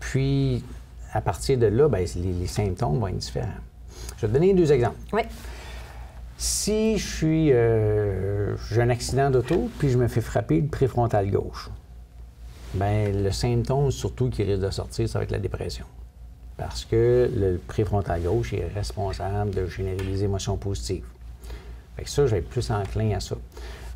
Puis, à partir de là, bien, les symptômes vont être différents. Je vais te donner 2 exemples. Oui. Si j'ai un accident d'auto, puis je me fais frapper le préfrontal gauche, bien, le symptôme surtout qui risque de sortir, ça va être la dépression. Parce que le préfrontal gauche est responsable de générer des émotions positives. Fait que ça, je vais être plus enclin à ça.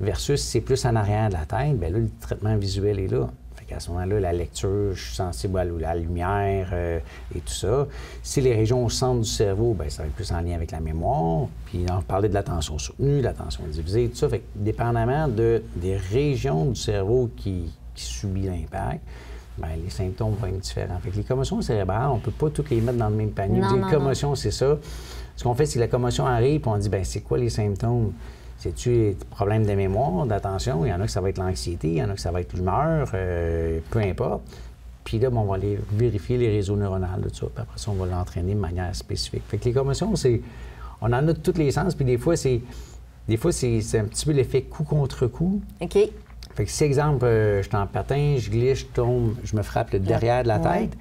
Versus si c'est plus en arrière de la tête, bien là, le traitement visuel est là. Fait qu'à ce moment-là, la lecture, je suis sensible à la lumière et tout ça. Si les régions au centre du cerveau, bien, ça va être plus en lien avec la mémoire. Puis on parlait de l'attention soutenue, de l'attention divisée, tout ça. Fait que dépendamment des régions du cerveau qui subit l'impact, bien, les symptômes vont être différents. Fait que les commotions cérébrales, on ne peut pas toutes les mettre dans le même panier. Une commotion, c'est ça. Ce qu'on fait, c'est que la commotion arrive, puis on dit, bien, c'est quoi les symptômes? C'est-tu des problèmes de mémoire, d'attention? Il y en a que ça va être l'anxiété, il y en a que ça va être l'humeur, peu importe. Puis là, on va aller vérifier les réseaux neuronaux de ça, puis après ça, on va l'entraîner de manière spécifique. Fait que les commotions, on en a de tous les sens, puis des fois, c'est un petit peu l'effet coup contre coup. OK. Fait que si, exemple, je suis en patin, je glisse, je tombe, je me frappe le derrière de la tête,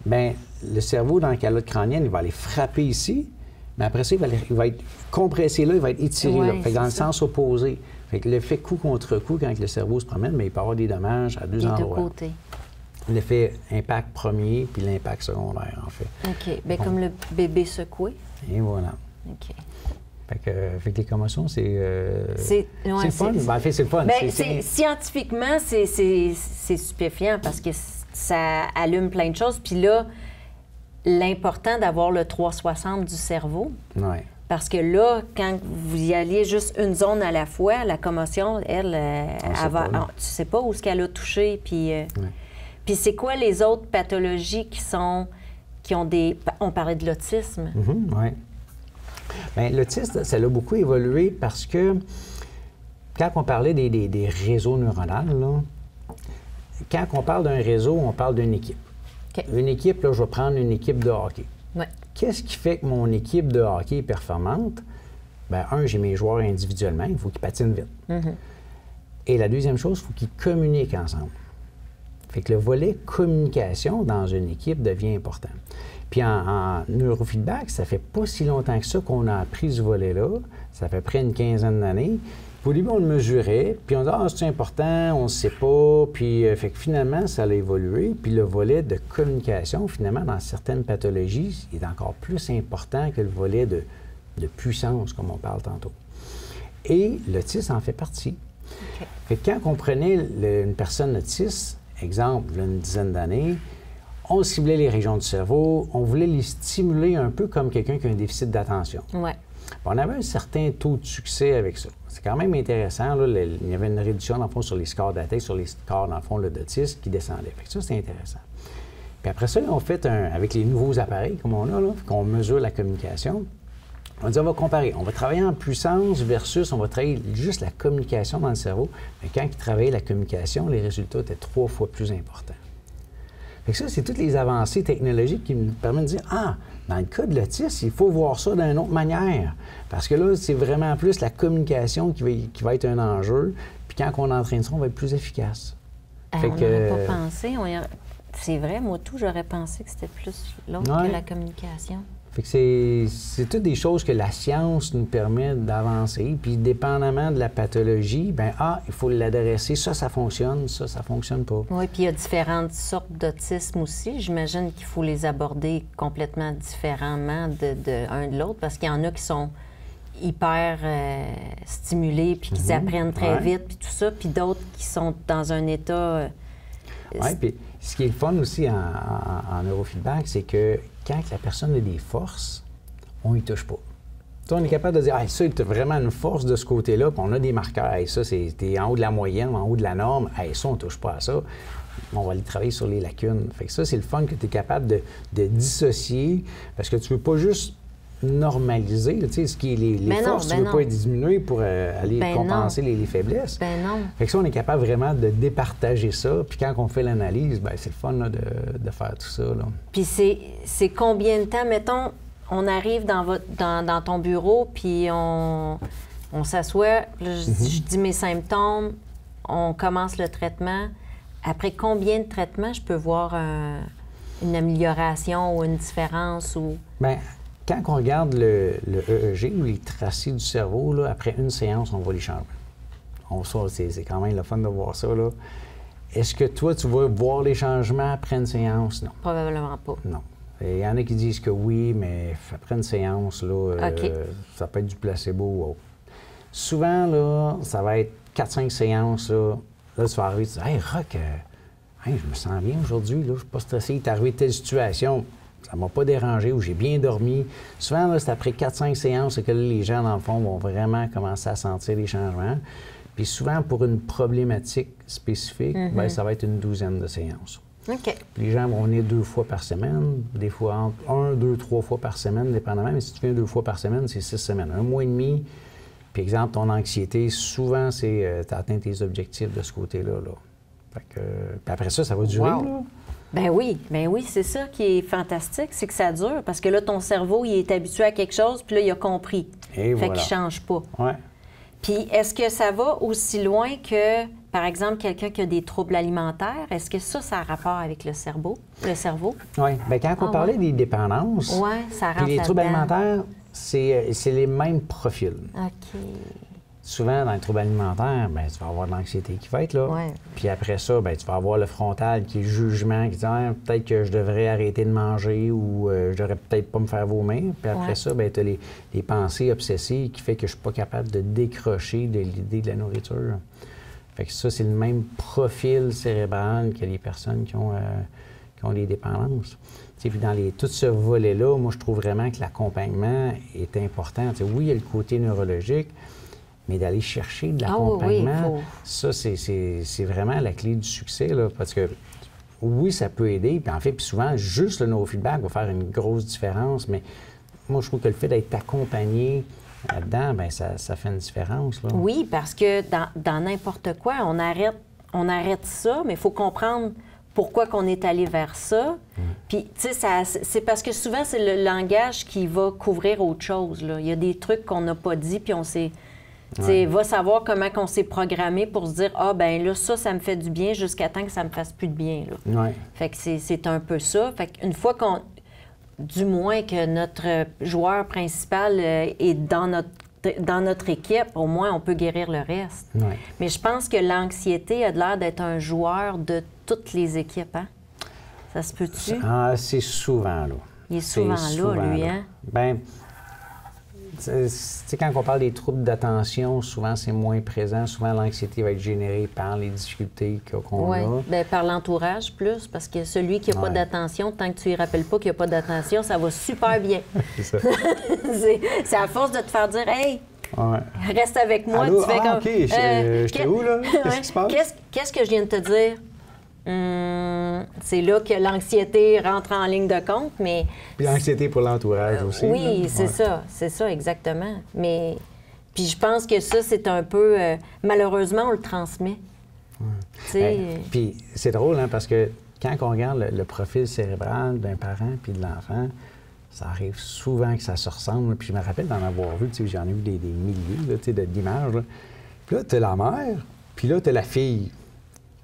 bien, le cerveau, dans la calotte crânienne, il va aller frapper ici, mais après ça, il va être compressé là, il va être étiré là. Fait que dans le sens opposé. Fait que l'effet coup contre coup, quand le cerveau se promène, mais il peut avoir des dommages à 2 endroits. Des 2 côtés. L'effet impact premier puis l'impact secondaire, en fait. OK. Bien, comme le bébé secoué. Et voilà. OK. Fait que les commotions, c'est le fun. Ben, en fait, c'est le fun. Scientifiquement, c'est stupéfiant parce que ça allume plein de choses. Puis là, l'important d'avoir le 360 du cerveau. Oui. Parce que là, quand vous y alliez juste une zone à la fois, la commotion, elle tu sais pas où est-ce qu'elle a touché. Puis, puis c'est quoi les autres pathologies qui ont des... On parlait de l'autisme. Oui. Bien, l'autisme, ça a beaucoup évolué parce que quand on parlait des réseaux neuronaux, là, quand on parle d'un réseau, on parle d'une équipe. Okay. Une équipe, là, je vais prendre une équipe de hockey. Ouais. Qu'est-ce qui fait que mon équipe de hockey est performante? Bien, j'ai mes joueurs individuellement, il faut qu'ils patinent vite. Et la deuxième chose, il faut qu'ils communiquent ensemble. Fait que le volet communication dans une équipe devient important. Puis en neurofeedback, ça fait pas si longtemps que ça qu'on a appris ce volet-là. Ça fait près d'une quinzaine d'années. Au début, on le mesurait, puis on disait « Ah, c'est important, on ne sait pas », puis fait que finalement, ça a évolué, puis le volet de communication, finalement, dans certaines pathologies, est encore plus important que le volet de puissance, comme on parle tantôt. Et l'autisme en fait partie. Okay. Fait que quand on prenait une personne autiste, exemple, il y a une dizaine d'années, on ciblait les régions du cerveau, on voulait les stimuler un peu comme quelqu'un qui a un déficit d'attention. Ouais. On avait un certain taux de succès avec ça. C'est quand même intéressant. Là, il y avait une réduction, dans le fond, sur les scores d'attente, sur les scores, dans le fond, d'autisme qui descendaient. Fait que ça, c'est intéressant. Puis après ça, on fait avec les nouveaux appareils, comme on a, là, qu'on mesure la communication, on dit, on va comparer. On va travailler en puissance versus, on va travailler juste la communication dans le cerveau. Mais quand ils travaillaient la communication, les résultats étaient 3 fois plus importants. Fait que ça, c'est toutes les avancées technologiques qui nous permettent de dire, dans le cas de l'autisme, il faut voir ça d'une autre manière. Parce que là, c'est vraiment plus la communication qui va être un enjeu. Puis quand on entraîne ça, on va être plus efficace. On n'aurait pas pensé. C'est vrai, moi, j'aurais pensé que c'était plus l'autre que la communication. Fait que c'est toutes des choses que la science nous permet d'avancer. Puis, dépendamment de la pathologie, il faut l'adresser. Ça fonctionne. Ça fonctionne pas. Oui, puis il y a différentes sortes d'autisme aussi. J'imagine qu'il faut les aborder complètement différemment de l'autre, parce qu'il y en a qui sont hyper stimulés, puis qui apprennent très vite, puis tout ça, puis d'autres qui sont dans un état... Oui, puis ce qui est le fun aussi en neurofeedback, c'est que quand la personne a des forces, on y touche pas. On est capable de dire, ça, tu as vraiment une force de ce côté-là, puis on a des marqueurs. Ça, t'es en haut de la moyenne, en haut de la norme. Ça, on ne touche pas à ça. On va aller travailler sur les lacunes. Fait que ça, c'est le fun que tu es capable de dissocier, parce que tu ne veux pas juste normaliser, tu sais, ce qui est les forces, tu ne veux pas les diminuer pour aller compenser les faiblesses. Non. Fait que ça, on est capable vraiment de départager ça. Puis quand on fait l'analyse, c'est le fun là, de faire tout ça. Là. Puis c'est combien de temps, mettons, on arrive dans ton bureau, puis on s'assoit, je dis mes symptômes, on commence le traitement. Après combien de traitements je peux voir une amélioration ou une différence? Ou... Bien, quand on regarde le EEG ou les tracés du cerveau, là, après une séance, on voit les changements. C'est quand même le fun de voir ça. Là. Est-ce que toi, tu vas voir les changements après une séance? Non. Probablement pas. Non. Il y en a qui disent que oui, mais après une séance, là, ça peut être du placebo ou autre. Souvent, là, ça va être 4-5 séances. Là, tu vas arriver et tu dis « Hey, Rock, je me sens bien aujourd'hui, je ne suis pas stressé, il t'est arrivé telle situation. » Ça ne m'a pas dérangé ou j'ai bien dormi. Souvent, là, c'est après 4-5 séances que les gens, dans le fond, vont vraiment commencer à sentir les changements. Puis souvent, pour une problématique spécifique, ça va être une 12aine de séances. OK. Puis les gens vont venir 2 fois par semaine, des fois entre 1, 2, 3 fois par semaine, dépendamment. Mais si tu viens 2 fois par semaine, c'est 6 semaines. 1 mois et demi. Puis exemple, ton anxiété, souvent, c'est tu as atteint tes objectifs de ce côté-là. Là. Fait que, puis après ça, ça va durer. Wow. Là. Ben oui, c'est ça qui est fantastique, c'est que ça dure, parce que là, ton cerveau, il est habitué à quelque chose, puis là, il a compris. Et fait qu'il change pas. Ouais. Puis est-ce que ça va aussi loin que, par exemple, quelqu'un qui a des troubles alimentaires? Est-ce que ça a rapport avec le cerveau? Oui. Bien, quand on parlait des dépendances, ça rentre les troubles alimentaires, c'est les mêmes profils. OK. Souvent, dans les troubles alimentaires, tu vas avoir de l'anxiété qui va être là. Ouais. Puis après ça, tu vas avoir le frontal qui est le jugement, qui dit peut-être que je devrais arrêter de manger ou je devrais peut-être pas me faire vomir. Puis après ça, tu as les pensées obsessives qui fait que je suis pas capable de décrocher de l'idée de la nourriture. Fait que ça, c'est le même profil cérébral que les personnes qui ont des dépendances. Puis dans tout ce volet-là, moi, je trouve vraiment que l'accompagnement est important. T'sais, oui, il y a le côté neurologique, mais d'aller chercher de l'accompagnement, ça, c'est vraiment la clé du succès, là, parce que oui, ça peut aider, puis en fait, puis souvent, juste le neurofeedback va faire une grosse différence, mais moi, je trouve que le fait d'être accompagné là-dedans, bien, ça fait une différence, là. Oui, parce que dans n'importe quoi, on arrête ça, mais il faut comprendre pourquoi qu'on est allé vers ça. Puis, tu sais, c'est parce que souvent, c'est le langage qui va couvrir autre chose, là. Il y a des trucs qu'on n'a pas dit, puis on s'est... Tu sais, va savoir comment on s'est programmé pour se dire « Ah, ben là, ça me fait du bien jusqu'à temps que ça me fasse plus de bien. » Ouais. Fait que c'est un peu ça. Fait qu'une fois qu'on... Du moins que notre joueur principal est dans notre équipe, au moins, on peut guérir le reste. Ouais. Mais je pense que l'anxiété a l'air d'être un joueur de toutes les équipes, hein? Ça se peut-tu? C'est souvent là. Il est souvent là, lui, hein? Bien, tu sais, quand on parle des troubles d'attention, souvent, c'est moins présent. Souvent, l'anxiété va être générée par les difficultés qu'on a. Oui, bien, par l'entourage plus, parce que celui qui n'a pas d'attention, tant que tu ne lui rappelles pas qu'il n'y a pas d'attention, ça va super bien. C'est ça. C'est à force de te faire dire « Hey, ouais. reste avec moi. » Allô? Tu fais comme... OK, j'étais où, là? Qu'est-ce qui se passe? Qu'est-ce que je viens de te dire? C'est là que l'anxiété rentre en ligne de compte, mais... Puis l'anxiété pour l'entourage aussi. Oui, c'est ça, exactement. Mais, puis je pense que ça, c'est un peu... malheureusement, on le transmet. Puis c'est drôle, hein, parce que quand on regarde le profil cérébral d'un parent puis de l'enfant, ça arrive souvent que ça se ressemble. Puis je me rappelle d'en avoir vu, j'en ai vu des milliers d'images. Puis là, tu as la mère, puis là, tu as la fille.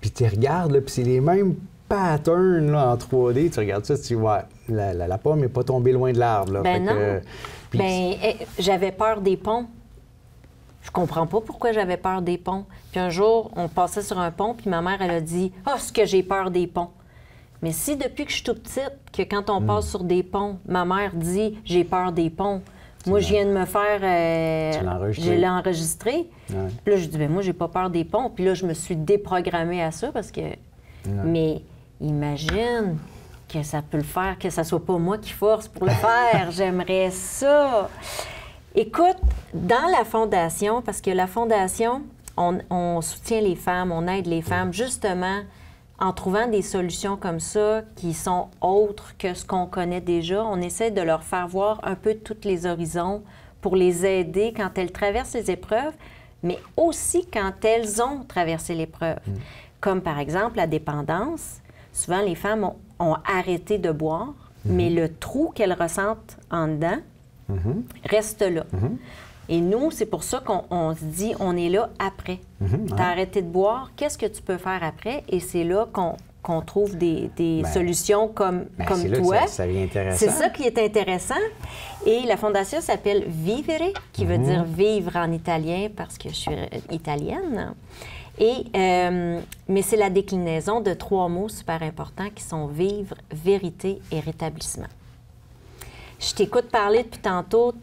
Puis tu regardes, puis c'est les mêmes patterns là, en 3D. Tu regardes ça, tu vois, la pomme n'est pas tombée loin de l'arbre. Ben non. J'avais peur des ponts. Je comprends pas pourquoi j'avais peur des ponts. Puis un jour, on passait sur un pont, puis ma mère, elle a dit « Ah, ce que j'ai peur des ponts! » Mais si depuis que je suis toute petite, que quand on passe sur des ponts, ma mère dit « J'ai peur des ponts », moi, je viens de me faire... je l'ai enregistré. Ouais. Puis là, je dis, bien, moi, j'ai pas peur des ponts. Puis là, je me suis déprogrammée à ça parce que... Ouais. Mais imagine que ça peut le faire, que ça soit pas moi qui force pour le faire. J'aimerais ça. Écoute, dans la Fondation, parce que la Fondation, on soutient les femmes, on aide les femmes, justement, en trouvant des solutions comme ça qui sont autres que ce qu'on connaît déjà. On essaie de leur faire voir un peu tous les horizons pour les aider quand elles traversent les épreuves, mais aussi quand elles ont traversé l'épreuve. Comme par exemple la dépendance. Souvent, les femmes ont arrêté de boire, mais le trou qu'elles ressentent en dedans reste là. Et nous, c'est pour ça qu'on se dit, on est là après. Tu as arrêté de boire, qu'est-ce que tu peux faire après? Et c'est là qu'on trouve des solutions comme toi. Ça devient intéressant. C'est ça qui est intéressant. Et la fondation s'appelle Vivere, qui veut dire vivre en italien parce que je suis italienne. Et, mais c'est la déclinaison de 3 mots super importants qui sont vivre, vérité et rétablissement. Je t'écoute parler depuis tantôt.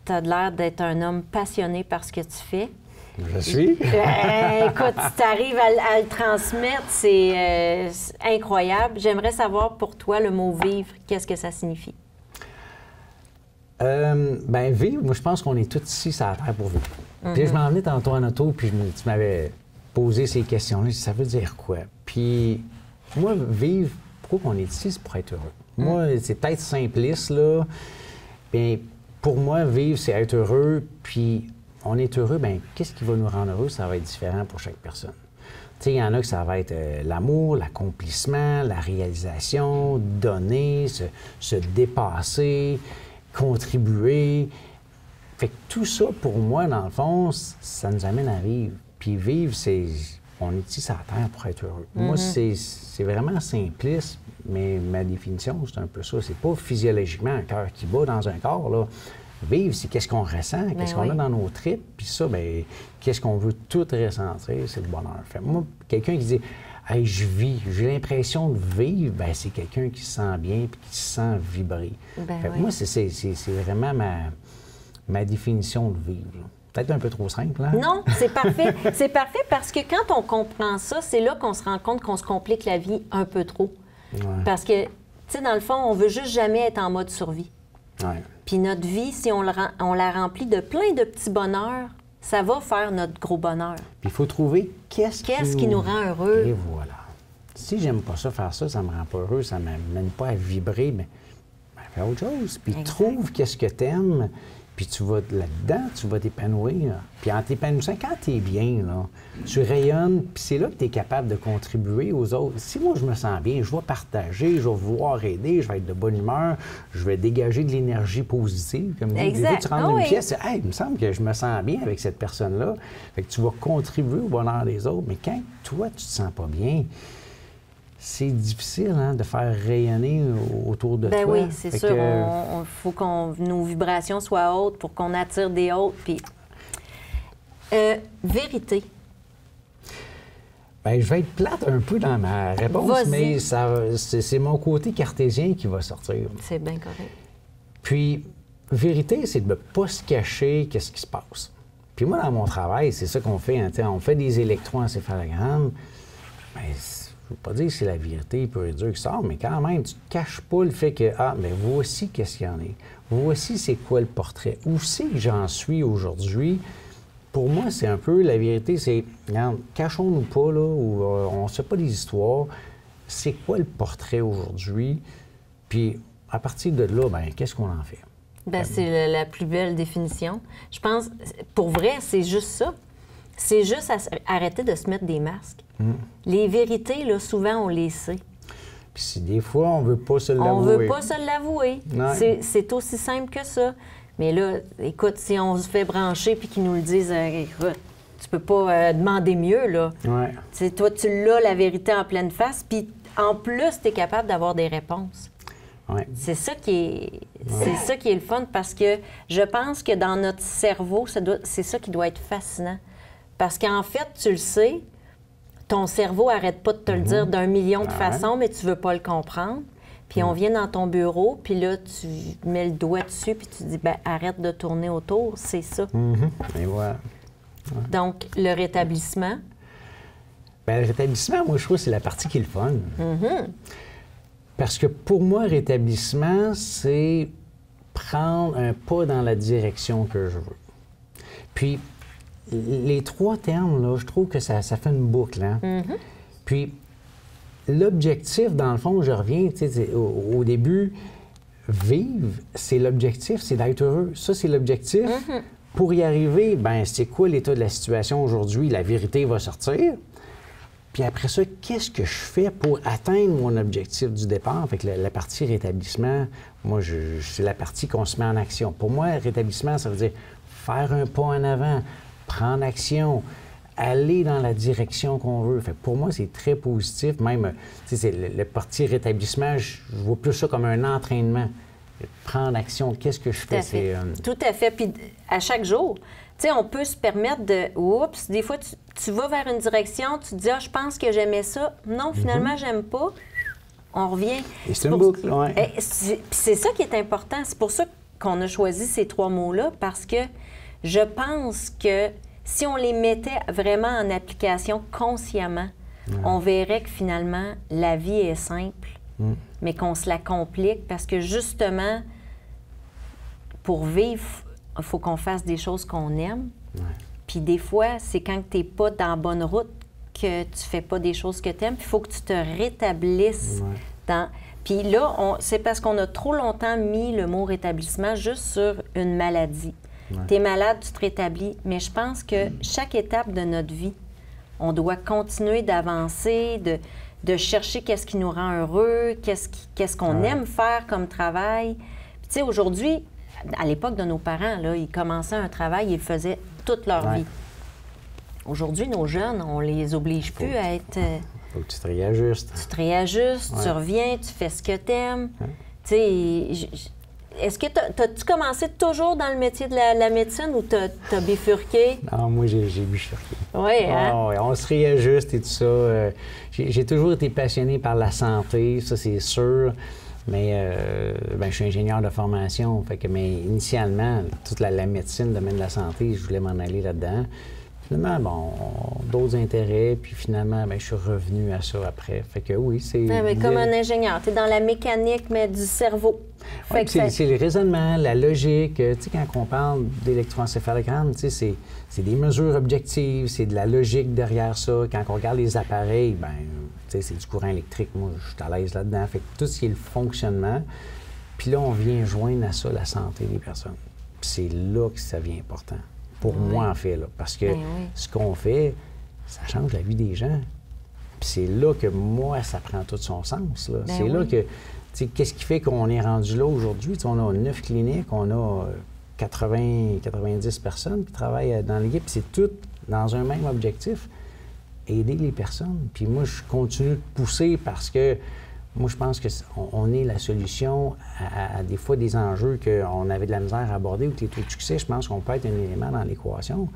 Tu as l'air d'être un homme passionné par ce que tu fais. Je suis. Écoute, si tu arrives à le transmettre, c'est incroyable. J'aimerais savoir pour toi, le mot « vivre », qu'est-ce que ça signifie? Bien, vivre, moi, je pense qu'on est tous ici sur la Terre pour vivre. Puis je m'en venais tantôt en auto, puis tu m'avais posé ces questions-là. Ça veut dire quoi? Puis moi, vivre, pourquoi on est ici? C'est pour être heureux. Moi, c'est peut-être simpliste, là. Bien, pour moi, vivre, c'est être heureux, puis on est heureux, bien, qu'est-ce qui va nous rendre heureux? Ça va être différent pour chaque personne. Tu sais, il y en a que ça va être l'amour, l'accomplissement, la réalisation, donner, se dépasser, contribuer. Fait que tout ça, pour moi, dans le fond, ça nous amène à vivre. Puis vivre, c'est... On est ici sur la Terre pour être heureux. Moi, c'est vraiment simpliste, mais ma définition, c'est un peu ça. C'est pas physiologiquement un cœur qui bat dans un corps, là. Vivre, c'est qu'est-ce qu'on ressent, qu'est-ce qu'on a dans nos tripes, puis ça, bien, qu'est-ce qu'on veut tout ressentir, c'est le bonheur. Fait moi, quelqu'un qui dit « Hey, je vis, j'ai l'impression de vivre », bien, c'est quelqu'un qui se sent bien puis qui se sent vibrer. Moi, c'est vraiment ma définition de vivre, là. Peut-être un peu trop simple, hein? Non, c'est parfait. C'est parfait parce que quand on comprend ça, c'est là qu'on se rend compte qu'on se complique la vie un peu trop. Ouais. Parce que, tu tu sais, dans le fond, on veut juste jamais être en mode survie. Ouais. Puis notre vie, si on la remplit de plein de petits bonheurs, ça va faire notre gros bonheur. Puis il faut trouver qu'est-ce qui nous rend heureux. Et voilà. Si j'aime pas ça, faire ça, ça me rend pas heureux, ça m'amène pas à vibrer, mais fais autre chose. Puis Exact. trouve qu'est-ce que t'aimes, puis tu vas là-dedans, tu vas t'épanouir. Puis en t'épanouissant, quand t'es bien, là, tu rayonnes, puis c'est là que tu es capable de contribuer aux autres. Si moi, je me sens bien, je vais partager, je vais vouloir aider, je vais être de bonne humeur, je vais dégager de l'énergie positive. Comme des fois, tu rentres dans une pièce, hey, il me semble que je me sens bien avec cette personne-là. Fait que tu vas contribuer au bonheur des autres. Mais quand toi, tu te sens pas bien, c'est difficile de faire rayonner autour de toi. Ben oui, c'est sûr. Il faut que nos vibrations soient hautes pour qu'on attire des autres. Puis, vérité. Bien, je vais être plate un peu dans ma réponse, mais c'est mon côté cartésien qui va sortir. C'est bien correct. Puis, vérité, c'est de ne pas se cacher qu'est-ce qui se passe. Puis moi, dans mon travail, c'est ça qu'on fait. On fait des électroencéphalogrammes. Bien, je ne veux pas dire que c'est la vérité pure et dure qui sort, mais quand même, tu ne caches pas le fait que, bien, voici qu'est-ce qu'il y en a. Voici c'est quoi le portrait. Où c'est que j'en suis aujourd'hui? Pour moi, c'est un peu, la vérité, c'est, regarde, cachons-nous pas, là, ou on ne sait pas des histoires. C'est quoi le portrait aujourd'hui? Puis, à partir de là, bien, qu'est-ce qu'on en fait? Bien, c'est la plus belle définition. Je pense, pour vrai, c'est juste ça. C'est juste arrêter de se mettre des masques. Les vérités, là, souvent, on les sait. Puis si des fois, on veut pas se l'avouer. On veut pas se l'avouer. Ouais. C'est aussi simple que ça. Mais là, écoute, si on se fait brancher puis qu'ils nous le disent, écoute, tu peux pas demander mieux, là. Ouais. T'sais, toi, tu l'as, la vérité en pleine face, puis en plus, tu es capable d'avoir des réponses. Ouais. C'est ça qui est le fun, parce que je pense que dans notre cerveau, c'est ça qui doit être fascinant. Parce qu'en fait, tu le sais, ton cerveau arrête pas de te le dire d'un million de façons, mais tu veux pas le comprendre. Puis on vient dans ton bureau, puis là, tu mets le doigt dessus, puis tu dis, bien, arrête de tourner autour, c'est ça. Et voilà. Ouais. Donc, le rétablissement. Bien, le rétablissement, moi, je trouve que c'est la partie qui est le fun. Parce que pour moi, rétablissement, c'est prendre un pas dans la direction que je veux. Puis, les trois termes, là, je trouve que ça fait une boucle. Puis, l'objectif, dans le fond, je reviens, tu sais, au début, vivre, c'est l'objectif, c'est d'être heureux. Ça, c'est l'objectif. Pour y arriver, ben c'est quoi l'état de la situation aujourd'hui? La vérité va sortir. Puis après ça, qu'est-ce que je fais pour atteindre mon objectif du départ? Fait que la partie rétablissement, moi, c'est la partie qu'on se met en action. Pour moi, rétablissement, ça veut dire faire un pas en avant, prendre action, aller dans la direction qu'on veut. Fait que pour moi, c'est très positif. Même, tu sais, le parti rétablissement, je vois plus ça comme un entraînement. Prendre action, qu'est-ce que je fais? Tout à fait. Puis à chaque jour, tu sais, on peut se permettre de... Oups, des fois, tu vas vers une direction, tu te dis, ah, je pense que j'aimais ça. Non, finalement, j'aime pas. On revient. Et c'est une boucle, oui. C'est ça qui est important. C'est pour ça qu'on a choisi ces trois mots-là, parce que je pense que si on les mettait vraiment en application consciemment, on verrait que finalement, la vie est simple, mais qu'on se la complique parce que justement, pour vivre, il faut qu'on fasse des choses qu'on aime. Puis des fois, c'est quand tu n'es pas dans la bonne route que tu fais pas des choses que tu aimes. Puis il faut que tu te rétablisses dans... Puis là, c'est parce qu'on a trop longtemps mis le mot rétablissement juste sur une maladie. Tu es malade, tu te rétablis. Mais je pense que chaque étape de notre vie, on doit continuer d'avancer, de chercher qu'est-ce qui nous rend heureux, qu'est-ce qu'on aime faire comme travail. Puis tu sais, aujourd'hui, à l'époque de nos parents, là, ils commençaient un travail, ils le faisaient toute leur vie. Aujourd'hui, nos jeunes, on les oblige plus à être... Faut que tu te réajustes. Tu te réajustes, tu reviens, tu fais ce que tu aimes. Tu sais, est-ce que t'as-tu commencé toujours dans le métier de la médecine ou t'as bifurqué? Non, moi, j'ai bifurqué. Oui, hein? Ouais, on se réajuste et tout ça. J'ai toujours été passionné par la santé, ça, c'est sûr. Mais je suis ingénieur de formation. Mais initialement, toute la médecine, le domaine de la santé, je voulais m'en aller là-dedans. Finalement, bon, d'autres intérêts, puis finalement, bien, je suis revenu à ça après. Fait que oui, c'est... Ah, mais comme un ingénieur, tu es dans la mécanique, mais du cerveau. Oui, c'est le raisonnement, la logique. Tu sais, quand on parle d'électroencéphalogramme, tu sais, c'est des mesures objectives, c'est de la logique derrière ça. Quand on regarde les appareils, bien, tu sais, c'est du courant électrique. Moi, je suis à l'aise là-dedans. Fait que tout ce qui est le fonctionnement, puis là, on vient joindre à ça la santé des personnes. Puis c'est là que ça devient important. Pour moi, en fait, là, parce que ce qu'on fait, ça change la vie des gens. Puis c'est là que moi, ça prend tout son sens. Là. C'est là que, tu sais, qu'est-ce qui fait qu'on est rendu là aujourd'hui? On a 9 cliniques, on a 90 personnes qui travaillent dans l'équipe, c'est tout dans un même objectif, aider les personnes. Puis moi, je continue de pousser parce que moi, je pense qu'on est la solution à des fois des enjeux qu'on avait de la misère à aborder ou que les taux de succès, je pense qu'on peut être un élément dans l'équation.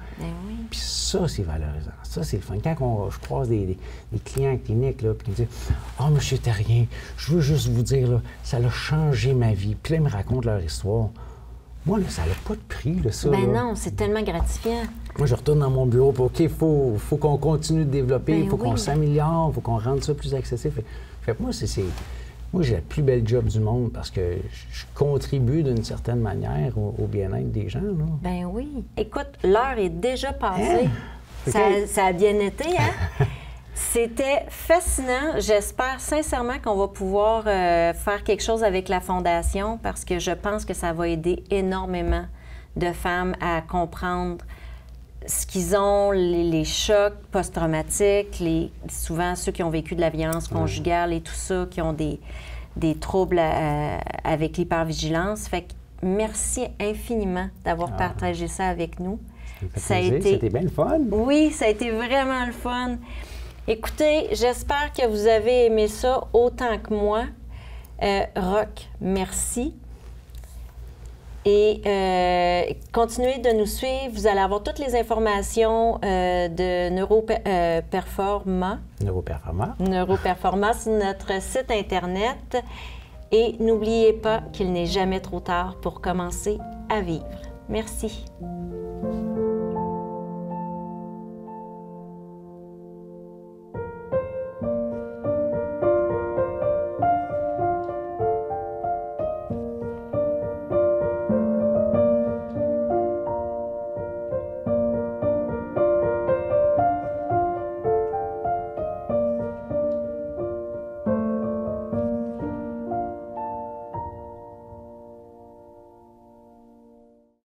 Puis ça, c'est valorisant. Ça, c'est le fun. Quand je croise des clients cliniques, là, puis ils me disent « Ah, oh, monsieur Terrien, je veux juste vous dire, là, ça a changé ma vie. » Puis là, ils me racontent leur histoire. Moi, là, ça n'a pas de prix, là, ça. Ben là. non, c'est tellement gratifiant. Moi, je retourne dans mon bureau, puis OK, il faut qu'on continue de développer, il faut qu'on s'améliore, il faut qu'on rende ça plus accessible. Fait que moi, moi, j'ai la plus belle job du monde parce que je contribue d'une certaine manière au bien-être des gens. Là. Ben oui. Écoute, l'heure est déjà passée. Ça a bien été, hein? C'était fascinant. J'espère sincèrement qu'on va pouvoir faire quelque chose avec la Fondation parce que je pense que ça va aider énormément de femmes à comprendre ce qu'ils ont, les chocs post-traumatiques, souvent ceux qui ont vécu de la violence conjugale et tout ça, qui ont des troubles avec l'hypervigilance. Fait que merci infiniment d'avoir partagé ça avec nous. C'était bien le fun. Oui, ça a été vraiment le fun. Écoutez, j'espère que vous avez aimé ça autant que moi. Roch, merci. Et continuez de nous suivre. Vous allez avoir toutes les informations de Neuroperforma sur notre site Internet. Et n'oubliez pas qu'il n'est jamais trop tard pour commencer à vivre. Merci.